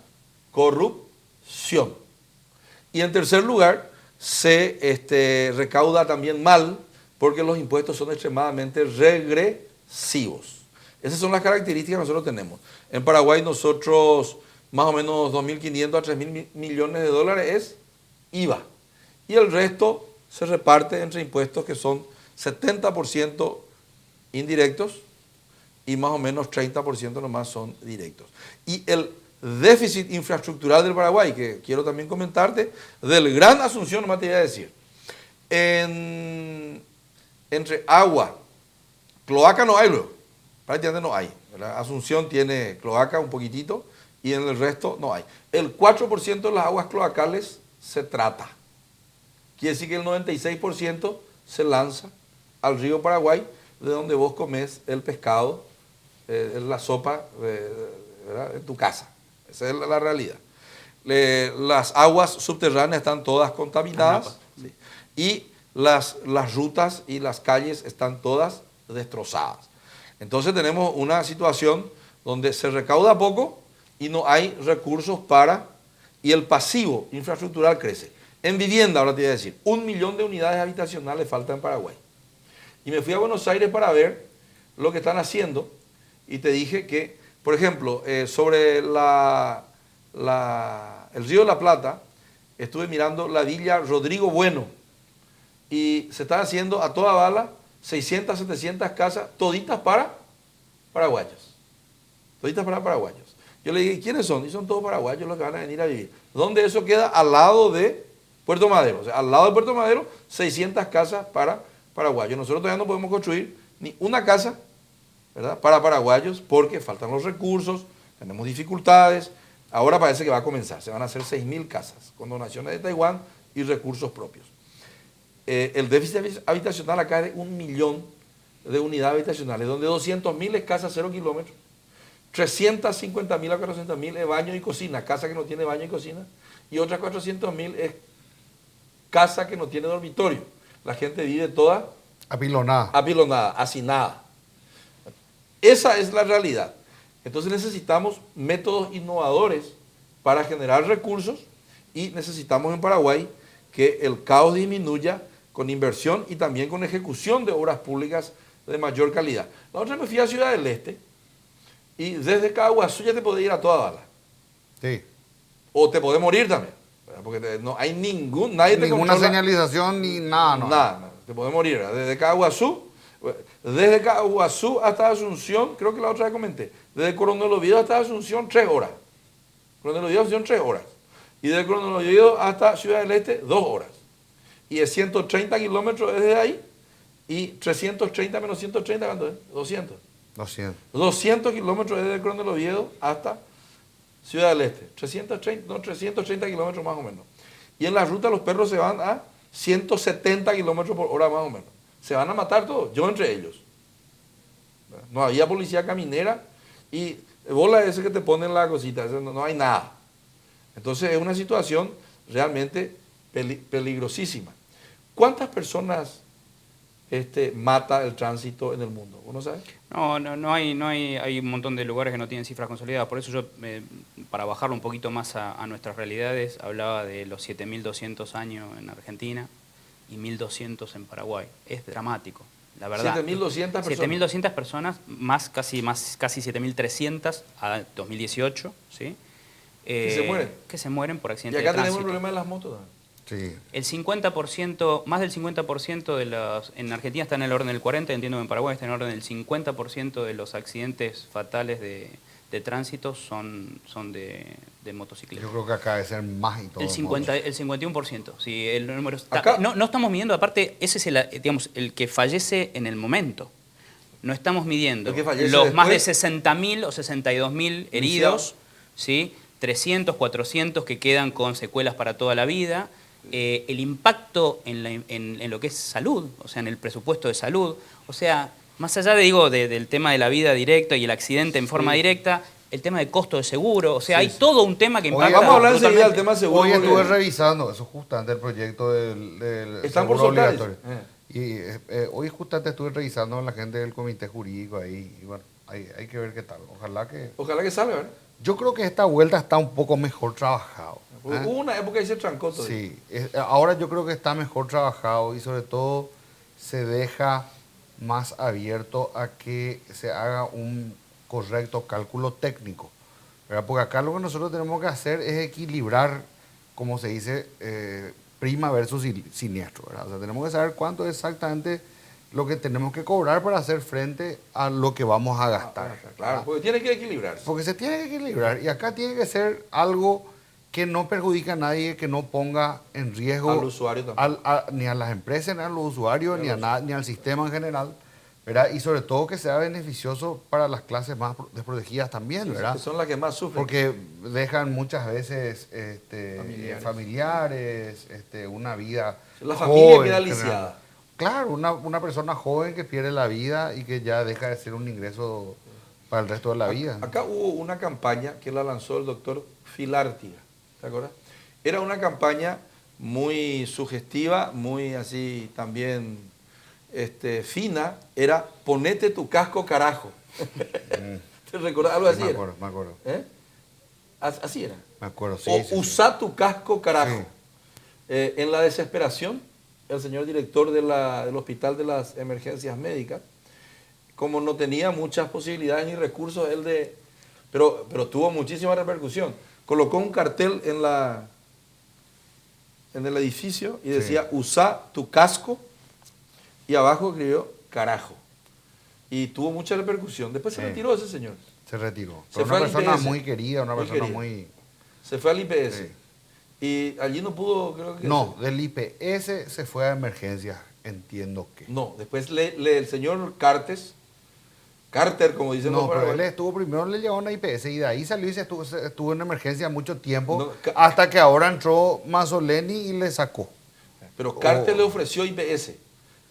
corrupción. Y en tercer lugar, se recauda también mal porque los impuestos son extremadamente regresivos. Esas son las características que nosotros tenemos. En Paraguay nosotros más o menos 2.500 a 3.000 millones de dólares es IVA. Y el resto se reparte entre impuestos que son 70% indirectos y más o menos 30% nomás son directos. Y el déficit infraestructural del Paraguay, que quiero también comentarte, del Gran Asunción, nomás te voy a decir, entre agua, cloaca no hay luego, prácticamente no hay, ¿verdad? Asunción tiene cloaca un poquitito y en el resto no hay. El 4% de las aguas cloacales se trata, quiere decir que el 96% se lanza al río Paraguay, de donde vos comés el pescado, la sopa ¿verdad? En tu casa. Esa es la realidad. Las aguas subterráneas están todas contaminadas, ¿sí? Y las rutas y las calles están todas destrozadas. Entonces tenemos una situación donde se recauda poco y no hay recursos y el pasivo infraestructural crece. En vivienda, ahora te voy a decir, 1 millón de unidades habitacionales faltan en Paraguay. Y me fui a Buenos Aires para ver lo que están haciendo y te dije que, por ejemplo, sobre el Río de la Plata, estuve mirando la Villa Rodrigo Bueno y se están haciendo a toda bala 600, 700 casas, toditas para paraguayos. Toditas para paraguayos. Yo le dije, ¿quiénes son? Y son todos paraguayos los que van a venir a vivir. ¿Dónde eso queda? Al lado de Puerto Madero. O sea, al lado de Puerto Madero, 600 casas para paraguayos. Nosotros todavía no podemos construir ni una casa, ¿verdad?, para paraguayos porque faltan los recursos, tenemos dificultades. Ahora parece que va a comenzar. Se van a hacer 6.000 casas con donaciones de Taiwán y recursos propios. El déficit habitacional acá es de 1 millón de unidades habitacionales, donde 200.000 es casa 0 kilómetros, 350.000 a 400.000 es baño y cocina, casa que no tiene baño y cocina, y otras 400.000 es casa que no tiene dormitorio. La gente vive toda apilonada, hacinada. Esa es la realidad. Entonces necesitamos métodos innovadores para generar recursos y necesitamos en Paraguay que el caos disminuya con inversión y también con ejecución de obras públicas de mayor calidad. La otra me fui a Ciudad del Este y desde Caguazú ya te podés ir a toda bala. Sí. O te podés morir también, ¿verdad? Porque no hay nadie te Ninguna controla. señalización ni nada, no. Nada, te podés morir, ¿verdad? Desde Caguazú hasta Asunción, creo que la otra vez comenté, desde Coronel Oviedo hasta Asunción 3 horas. Coronel Oviedo Asunción 3 horas. Y desde Coronel Oviedo hasta Ciudad del Este 2 horas. Y es 130 kilómetros desde ahí. Y 330 menos 130, ¿cuánto es? 200. 200 kilómetros desde Coronel Oviedo hasta Ciudad del Este. 330 kilómetros más o menos. Y en la ruta los perros se van a 170 kilómetros por hora más o menos. Se van a matar todos, yo entre ellos. No había policía caminera y bola ese que te ponen la cosita, no hay nada. Entonces es una situación realmente peligrosísima. ¿Cuántas personas mata el tránsito en el mundo? ¿Uno sabe? No hay un montón de lugares que no tienen cifras consolidadas. Por eso yo, para bajarlo un poquito más a nuestras realidades, hablaba de los 7.200 años en Argentina y 1.200 en Paraguay. Es dramático, la verdad. 7.200 personas. 7.200 personas, casi 7.300 a 2018, ¿sí? Que se mueren. Que se mueren por Y accidentes de acá tenemos tránsito. el problema de las motos. Sí. El 50%, más del 50% de los, en Argentina está en el orden del 40%, entiendo que en Paraguay está en el orden del 50% de los accidentes fatales de tránsito son de motocicletas. Yo creo que acá debe ser más y todo. El 51%, sí, el número está, Acá- no estamos midiendo, aparte, ese es el que fallece en el momento. No estamos midiendo El que fallece los más de después. 60.000 o 62.000 heridos, ¿sí? 300, 400 que quedan con secuelas para toda la vida. El impacto en lo que es salud, o sea, en el presupuesto de salud, o sea, más allá del tema de la vida directa y el accidente en forma directa, el tema de costo de seguro, o sea, hay todo un tema que Oye, impacta. Vamos a hablar enseguida del totalmente. tema seguro. Hoy porque estuve revisando, eso justamente el proyecto del Están por seguro soltar. obligatorio. Y hoy justamente estuve revisando a la gente del comité jurídico ahí, y bueno, hay que ver qué tal. Ojalá que salga, ¿verdad? Yo creo que esta vuelta está un poco mejor trabajado. Porque hubo una época que se trancó todo. Sí, ahora yo creo que está mejor trabajado y sobre todo se deja más abierto a que se haga un correcto cálculo técnico, ¿verdad? Porque acá lo que nosotros tenemos que hacer es equilibrar, como se dice, prima versus siniestro, ¿verdad? O sea, tenemos que saber cuánto es exactamente lo que tenemos que cobrar para hacer frente a lo que vamos a gastar. Claro, porque tiene que equilibrarse. Porque se tiene que equilibrar y acá tiene que ser algo que no perjudique a nadie, que no ponga en riesgo Al usuario también. ni a las empresas, ni a los usuarios, ni al sistema en general, ¿verdad? Y sobre todo que sea beneficioso para las clases más desprotegidas también, ¿verdad? Que son las que más sufren. Porque dejan muchas veces Familiares. una vida La familia joven, queda en general. lisiada. Claro, una persona joven que pierde la vida y que ya deja de ser un ingreso para el resto de la vida. Acá hubo una campaña que la lanzó el doctor Filártiga, ¿te acuerdas? Era una campaña muy sugestiva, muy así también fina, era ponete tu casco carajo. ¿Te recordás algo así? Me acuerdo, me acuerdo. ¿Eh? Así era. Me acuerdo, sí. O sí, usá tu casco carajo. Sí. En la desesperación, el señor director del Hospital de las Emergencias Médicas, como no tenía muchas posibilidades ni recursos, pero tuvo muchísima repercusión. Colocó un cartel en el edificio y decía, usá tu casco, y abajo escribió, carajo. Y tuvo mucha repercusión. Después se retiró ese señor. Se retiró. Se Pero fue una al persona IPS. muy querida, una Muy persona querida. muy... Se fue al IPS. Sí. Y allí no pudo, creo que... No, del IPS se fue a emergencias, entiendo que. No, después el señor Carter, como dicen los No, pero él paraguayos. estuvo primero, le llevaron a IPS y de ahí salió y estuvo en emergencia mucho tiempo, No, hasta que ahora entró Mazzoleni y le sacó. Pero Carter le ofreció IPS.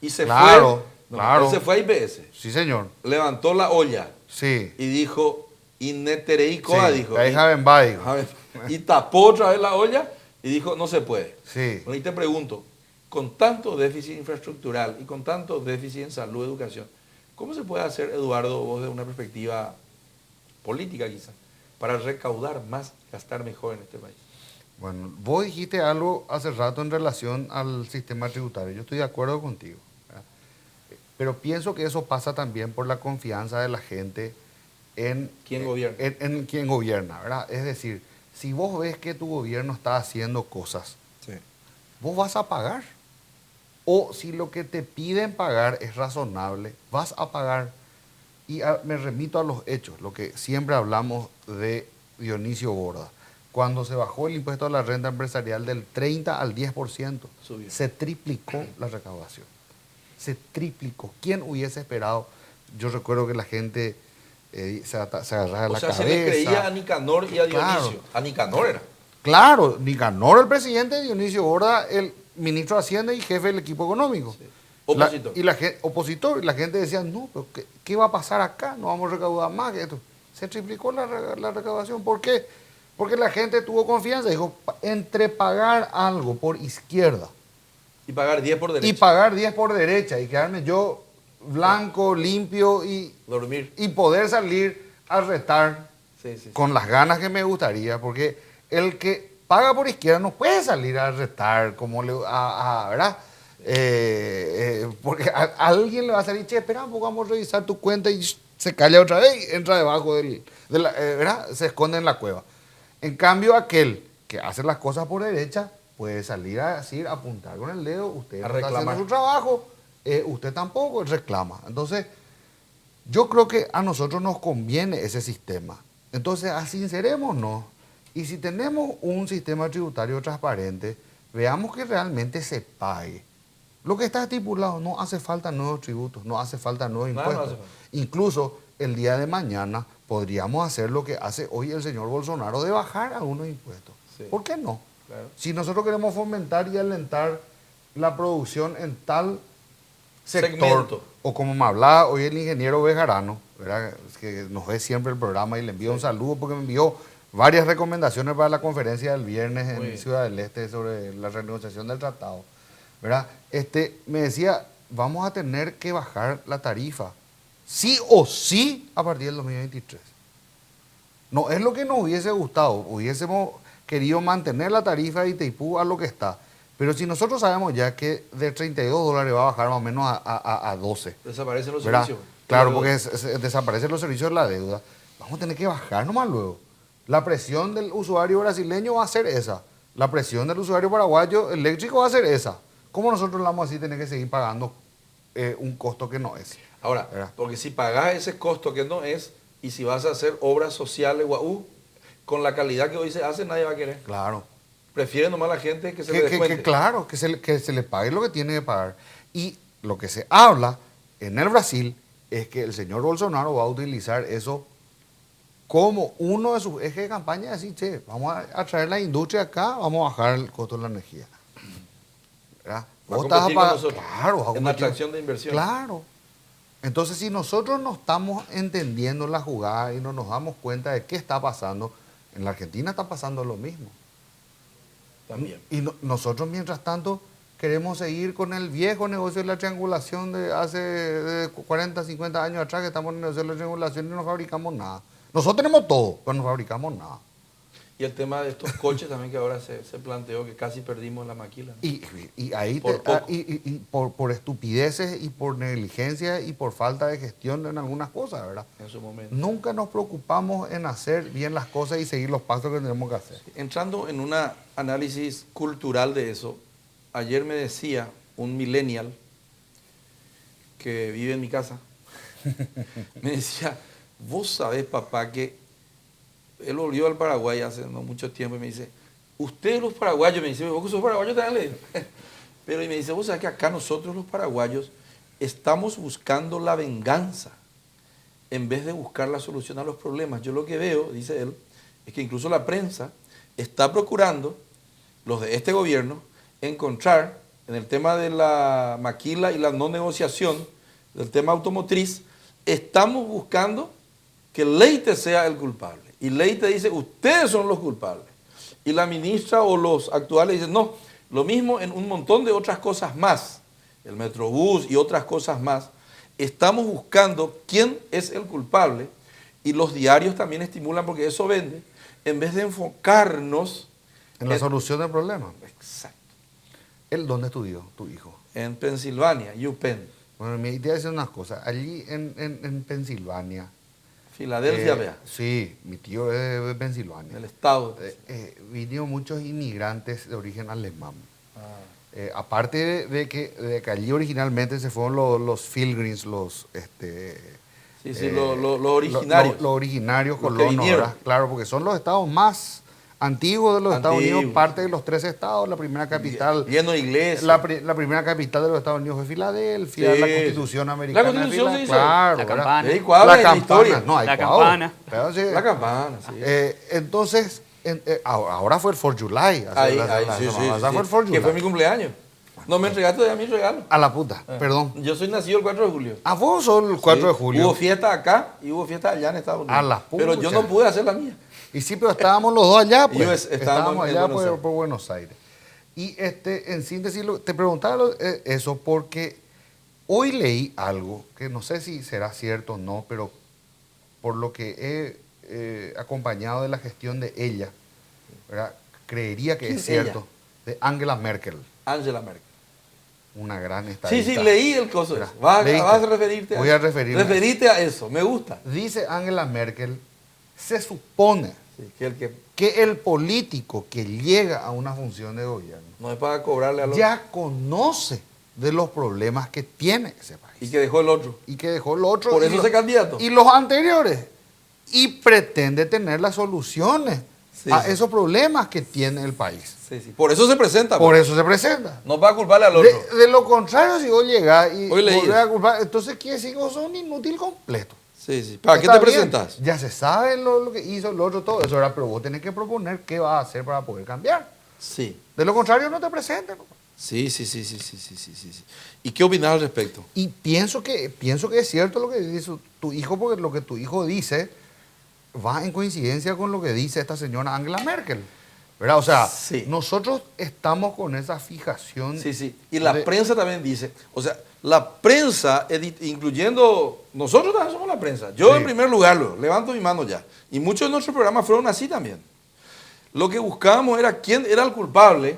Y se Claro, fue. No, claro. él se fue a IPS. Sí, señor. Levantó la olla Sí. y dijo, Inetereicoa, Sí, dijo. ahí Javenba, dijo. Y tapó otra vez la olla y dijo, no se puede. Sí. Bueno, y te pregunto, con tanto déficit infraestructural y con tanto déficit en salud, educación, ¿cómo se puede hacer, Eduardo, vos de una perspectiva política quizás, para recaudar más, gastar mejor en este país? Bueno, vos dijiste algo hace rato en relación al sistema tributario. Yo estoy de acuerdo contigo, ¿verdad? Pero pienso que eso pasa también por la confianza de la gente en ¿Quién gobierna? en quien gobierna, ¿verdad? Es decir, si vos ves que tu gobierno está haciendo cosas, Sí. vos vas a pagar. O si lo que te piden pagar es razonable, vas a pagar. Y me remito a los hechos, lo que siempre hablamos de Dionisio Borda. Cuando se bajó el impuesto a la renta empresarial del 30 al 10%, Subió. se triplicó la recaudación. Se triplicó. ¿Quién hubiese esperado? Yo recuerdo que la gente se agarraba O la sea, cabeza. se le creía a Nicanor y a Dionisio. Claro. A Nicanor era. Claro, Nicanor el presidente, Dionisio Borda el ministro de Hacienda y jefe del equipo económico. Sí. Opositor. Opositor. Y la gente decía, no, pero ¿qué va a pasar acá? No vamos a recaudar más que esto. Se triplicó la recaudación. ¿Por qué? Porque la gente tuvo confianza. Dijo, entre pagar algo por izquierda Y pagar 10 por derecha. y pagar 10 por derecha y quedarme yo blanco, limpio Dormir. y poder salir a retar Sí, sí, sí. con las ganas que me gustaría, porque el que paga por izquierda no puede salir a retar como ¿verdad? Porque a alguien le va a salir, che, espera un poco, vamos a revisar tu cuenta y se calla otra vez y entra debajo ¿verdad? Se esconde en la cueva. En cambio, aquel que hace las cosas por derecha puede salir a decir, apuntar con el dedo, usted A no está haciendo reclamar. su trabajo, usted tampoco reclama. Entonces, yo creo que a nosotros nos conviene ese sistema. Entonces, asincerémonos. Y si tenemos un sistema tributario transparente, veamos que realmente se pague. Lo que está estipulado, no hace falta nuevos tributos, no hace falta nuevos Nada, no impuestos. hace falta. Incluso el día de mañana podríamos hacer lo que hace hoy el señor Bolsonaro de bajar algunos impuestos. Sí. ¿Por qué no? Claro. Si nosotros queremos fomentar y alentar la producción en tal sector, Segmento. o como me hablaba hoy el ingeniero Bejarano, ¿verdad? Es que nos ve siempre el programa y le envío un saludo porque me envió varias recomendaciones para la conferencia del viernes Muy en bien. Ciudad del Este sobre la renegociación del tratado, ¿verdad? Me decía, vamos a tener que bajar la tarifa, sí o sí, a partir del 2023. No es lo que nos hubiese gustado, hubiésemos querido mantener la tarifa de Itaipú a lo que está. Pero si nosotros sabemos ya que de $32 va a bajar más o menos a 12, Desaparecen los ¿verdad? servicios. Claro, Pero- porque desaparecen los servicios de la deuda. Vamos a tener que bajar nomás luego. La presión del usuario brasileño va a ser esa. La presión del usuario paraguayo eléctrico va a ser esa. ¿Cómo nosotros la vamos a tener que seguir pagando un costo que no es? Ahora, ¿Verdad? porque si pagás ese costo que no es, y si vas a hacer obras sociales, guau, con la calidad que hoy se hace, nadie va a querer. Claro. Prefiere nomás la gente que se le descuente. Claro, que se le pague lo que tiene que pagar. Y lo que se habla en el Brasil es que el señor Bolsonaro va a utilizar eso como uno de sus ejes de campaña, decir, che, vamos a traer la industria acá, vamos a bajar el costo de la energía. ¿Verdad? Va a Vos estás competir con pagar- nosotros. Claro, vas a En competir. atracción de inversión. Claro. Entonces, si nosotros no estamos entendiendo la jugada y no nos damos cuenta de qué está pasando, en la Argentina está pasando lo mismo. También. Y nosotros, mientras tanto, queremos seguir con el viejo negocio de la triangulación de hace de 40, 50 años atrás, que estamos en el negocio de la triangulación y no fabricamos nada. Nosotros tenemos todo, pero no fabricamos nada. Y el tema de estos coches también que ahora se planteó que casi perdimos la maquila, ¿no? Y ahí Por poco. por estupideces y por negligencia y por falta de gestión en algunas cosas, ¿verdad? En su momento. Nunca nos preocupamos en hacer bien las cosas y seguir los pasos que tenemos que hacer. Entrando en un análisis cultural de eso, ayer me decía un millennial que vive en mi casa, me decía, vos sabés, papá, que él volvió al Paraguay hace no mucho tiempo y me dice, ustedes los paraguayos, me dice, vos que sos paraguayo también le digo. Pero y me dice, vos sabés que acá nosotros los paraguayos estamos buscando la venganza en vez de buscar la solución a los problemas. Yo lo que veo, dice él, es que incluso la prensa está procurando, los de este gobierno, encontrar en el tema de la maquila y la no negociación del tema automotriz, estamos buscando que Leite sea el culpable. Y Leite dice, ustedes son los culpables. Y la ministra o los actuales dicen, no, lo mismo en un montón de otras cosas más, el Metrobús y otras cosas más, estamos buscando quién es el culpable y los diarios también estimulan porque eso vende, en vez de enfocarnos En la solución del problema. Exacto. ¿Él dónde estudió, tu hijo? En Pensilvania, UPenn, Bueno, me te voy a decir unas cosas. Allí en Pensilvania. Filadelfia, vea, Sí, mi tío es de Pensilvania. del estado. Vinieron muchos inmigrantes de origen alemán. Ah, Aparte de que allí originalmente se fueron los Pilgrims, los sí, los originarios. Los originarios Los que colonos, vinieron. ¿verdad? Claro, porque son los estados más antiguos de los Estados Unidos, Antiguos. parte de los 13 estados, la primera capital. Lleno de iglesias. La primera capital de los Estados Unidos fue Filadelfia, Sí. la Constitución americana. La Constitución se hizo. Claro, La ¿verdad? campana. De ahí cuadra en la historia. No, hay La cuadro. campana. Pero sí. La campana, sí. Entonces, ahora fue el 4 de July. Ahí, Fue sí, el 4 sí. de Que fue July. mi cumpleaños. No me entregaste todavía mi regalo. A la puta, perdón. Yo soy nacido el 4 de julio. ¿A vos sos el 4 de Sí. julio? Hubo fiesta acá y hubo fiesta allá en Estados Unidos. A la Pero yo pucha. no pude hacer la mía. Y sí, pero estábamos los dos allá, pues. Estábamos en allá Buenos Aires. por Buenos Aires. Y en síntesis, te preguntaba eso porque hoy leí algo que no sé si será cierto o no, pero por lo que he acompañado de la gestión de ella, ¿verdad? Creería que ¿Quién es es ella? cierto, de Angela Merkel, Angela Merkel. una gran Sí, estadista. sí, leí el coso. Mira, Vas leíste. a referirte a Voy eso. a referirme. Referite a eso, me gusta. Dice Angela Merkel, se supone Sí, que el que que el político que llega a una función de gobierno no es para cobrarle a los... ya conoce de los problemas que tiene ese país Y que dejó el otro. y que dejó el otro Por y eso lo- ese candidato. y los anteriores y pretende tener las soluciones Sí, a sí. esos problemas que tiene el país. Sí, sí. Por eso se presenta. Por pues. eso se presenta. No va a culparle al otro. De lo contrario, si vos llegás y Hoy leí volvés eso. a culpar, entonces quiere decir que vos sos un inútil completo. Sí, sí. ¿Para qué Está te bien, presentas? Ya se sabe lo que hizo el otro, todo eso, ¿verdad? Pero vos tenés que proponer qué vas a hacer para poder cambiar. Sí. De lo contrario, no te presentes. ¿No? Sí. ¿Y qué opinas al respecto? Y pienso que es cierto lo que dice tu hijo, porque lo que tu hijo dice va en coincidencia con lo que dice esta señora Angela Merkel. ¿Verdad? O sea, Sí. nosotros estamos con esa fijación. Sí, sí. Y la de- prensa también dice, o sea, la prensa, incluyendo, nosotros también somos la prensa. Yo Sí. en primer lugar, levanto mi mano ya. Y muchos de nuestros programas fueron así también. Lo que buscábamos era quién era el culpable,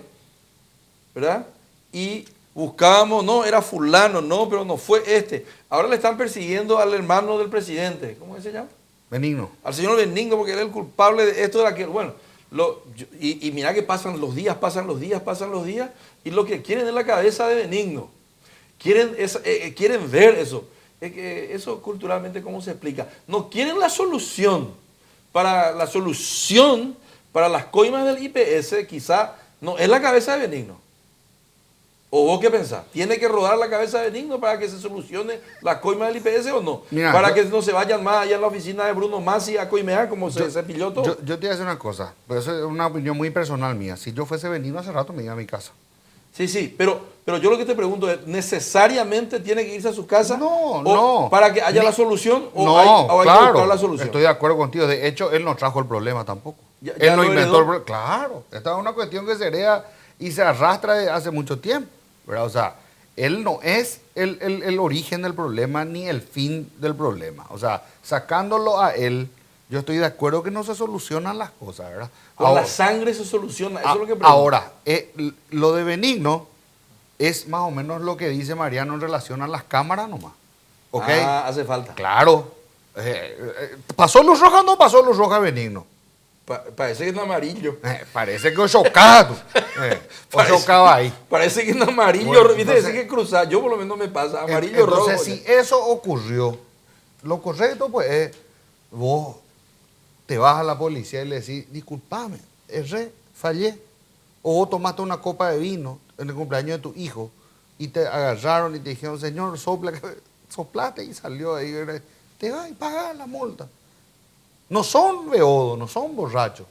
¿verdad? Y buscábamos, no, era fulano, no, pero no fue este. Ahora le están persiguiendo al hermano del presidente, ¿cómo se llama? Benigno. Al señor Benigno, porque él es el culpable de esto, de aquello. Bueno, y mira que pasan los días, y lo que quieren es la cabeza de Benigno. Quieren ver eso. Es que eso culturalmente, ¿cómo se explica? No quieren la solución. La solución para las coimas del IPS, quizá, no, es la cabeza de Benigno. ¿O vos qué pensás? ¿Tiene que rodar la cabeza de Benigno para que se solucione la coima del IPS o no? Mira, para que no se vayan más allá en la oficina de Bruno Masi a coimear como se pilló todo. Yo te voy a decir una cosa, pero eso es una opinión muy personal mía. Si yo fuese Benigno hace rato me iba a mi casa. Sí, pero yo lo que te pregunto es, ¿necesariamente tiene que irse a su casa? No. ¿Para que haya la solución o hay que claro, buscar la solución? estoy de acuerdo contigo. De hecho, él no trajo el problema tampoco. Ya Él no lo inventó heredó. el problema. Claro, esta es una cuestión que se hereda y se arrastra de hace mucho tiempo, ¿verdad? O sea, él no es el origen del problema ni el fin del problema. O sea, sacándolo a él, yo estoy de acuerdo que no se solucionan las cosas, ¿verdad? Con la sangre se soluciona, eso es lo que pregunto. Ahora, lo de Benigno es más o menos lo que dice Mariano en relación a las cámaras nomás. ¿Ok? Hace falta. Claro. ¿Pasó luz roja o no pasó luz roja Benigno? Parece que es amarillo. Parece que chocaba tú. O chocaba ahí. Parece que es amarillo. Bueno, ¿viste? entonces- Dice que cruzar. Yo por lo menos me pasa amarillo rojo. Entonces, si eso ocurrió, lo correcto pues es, vos te vas a la policía y le decís, disculpame, erré, fallé. O vos tomaste una copa de vino en el cumpleaños de tu hijo y te agarraron y te dijeron, señor, soplaste y salió ahí. Te vas y pagas la multa. No son beodos, no son borrachos.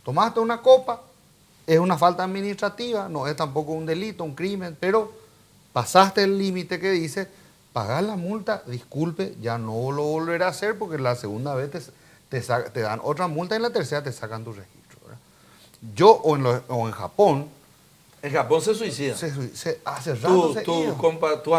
Tomaste una copa, es una falta administrativa, no es tampoco un delito, un crimen, pero pasaste el límite que dice, pagar la multa, disculpe, ya no lo volverá a hacer porque la segunda vez te dan otra multa y la tercera te sacan tu registro, ¿verdad? Yo o en Japón, En Japón se suicida. hace rato se Tu iban.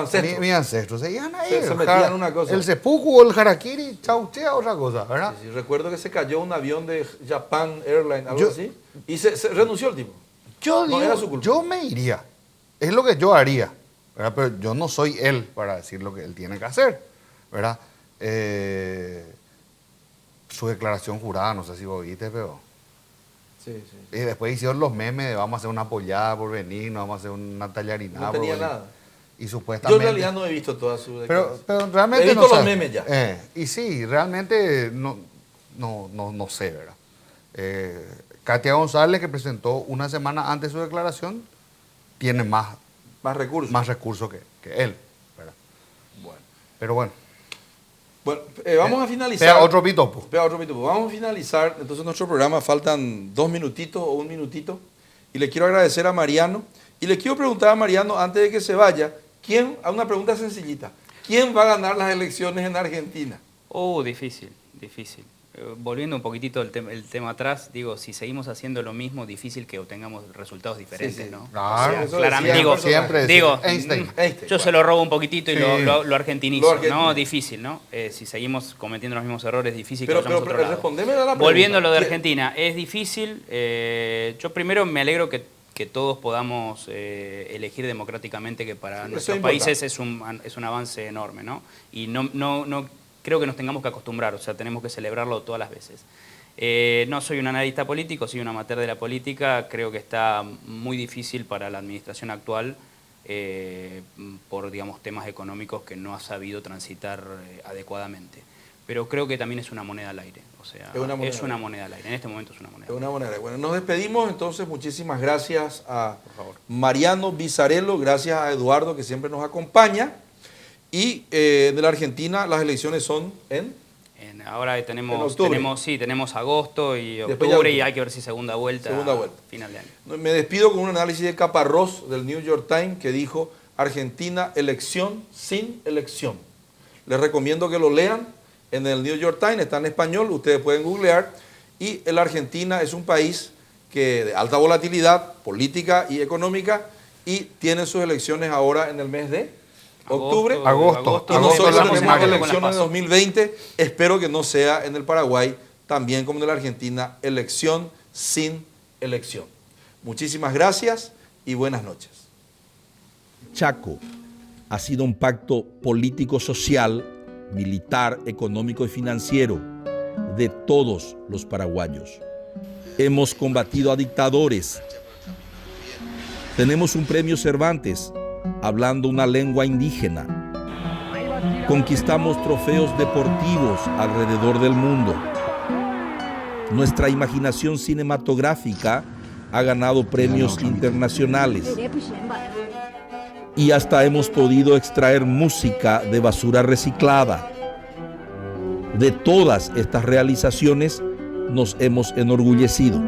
ancestro. Mi ancestro se iban a Se ir. metían en una cosa. El seppuku o el harakiri, chauchea, otra cosa, ¿verdad? Sí, recuerdo que se cayó un avión de Japan Airlines, algo Yo- así, y se renunció el tipo. Yo No digo, era su culpa. yo me iría. Es lo que yo haría, ¿verdad? Pero yo no soy él para decir lo que él tiene que hacer, ¿verdad? Su declaración jurada, no sé si vos viste, pero... Sí. Y después hicieron los memes de vamos a hacer una pollada por venir, vamos a hacer una tallarinada No por tenía venir. nada. Y Yo supuestamente... en realidad no he visto toda su declaración. Pero realmente He visto no los sabe. memes ya. Y sí, realmente no sé, ¿verdad? Katia González, que presentó una semana antes su declaración, tiene más Más recursos. recursos que él, ¿verdad? Bueno. Pero bueno, Bueno, vamos a finalizar. sea otro pitopo. Espera otro minuto. Vamos a finalizar entonces nuestro programa. Faltan 2 minutitos o 1 minutito. Y le quiero agradecer a Mariano. Y le quiero preguntar a Mariano, antes de que se vaya, a una pregunta sencillita. ¿Quién va a ganar las elecciones en Argentina? Difícil. Volviendo un poquitito el tema atrás, digo, si seguimos haciendo lo mismo, difícil que obtengamos resultados diferentes, Sí. ¿no? Claro, O sea, eso claramente, decía digo, el personaje. digo, Einstein. Einstein, yo se bueno. lo robo un poquitito y Sí. lo argentinizo, Lo argentinizo. ¿no? Difícil, ¿no? Si seguimos cometiendo los mismos errores, difícil que Pero vayamos a otro lado. respondeme a la pregunta. Volviendo a lo de ¿Quién? Argentina, es difícil. Yo primero me alegro que todos podamos elegir democráticamente, que para Sí, nuestros eso es países es un avance enorme, ¿no? Y no creo que nos tengamos que acostumbrar, o sea, tenemos que celebrarlo todas las veces. No soy un analista político, soy un amateur de la política, creo que está muy difícil para la administración actual por, digamos, temas económicos que no ha sabido transitar adecuadamente. Pero creo que también es una moneda al aire, o sea, Es una moneda es una moneda al aire, en este momento es una moneda. De una manera. Bueno, nos despedimos entonces. Muchísimas gracias a Por favor. Mariano Bizarello, gracias a Eduardo que siempre nos acompaña. Y de la Argentina las elecciones son en... Ahora En tenemos octubre. tenemos agosto y Después ya octubre octubre. y hay que ver si segunda vuelta. Final de año. Me despido con un análisis de Caparrós del New York Times que dijo Argentina, elección sin elección. Les recomiendo que lo lean en el New York Times, está en español, ustedes pueden googlear. Y la Argentina es un país que de alta volatilidad política y económica y tiene sus elecciones ahora en el mes de octubre. Agosto. Y nosotros empezamos en tenemos mayo con las elecciones en PASO. 2020. Espero que no sea en el Paraguay, también como en la Argentina, elección sin elección. Muchísimas gracias y buenas noches. Chaco ha sido un pacto político-social, militar, económico y financiero de todos los paraguayos. Hemos combatido a dictadores. Tenemos un premio Cervantes hablando una lengua indígena. Conquistamos trofeos deportivos alrededor del mundo. Nuestra imaginación cinematográfica ha ganado premios internacionales. Y hasta hemos podido extraer música de basura reciclada. De todas estas realizaciones nos hemos enorgullecido.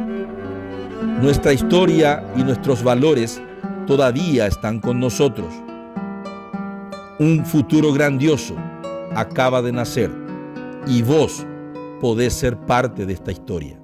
Nuestra historia y nuestros valores todavía están con nosotros. Un futuro grandioso acaba de nacer y vos podés ser parte de esta historia.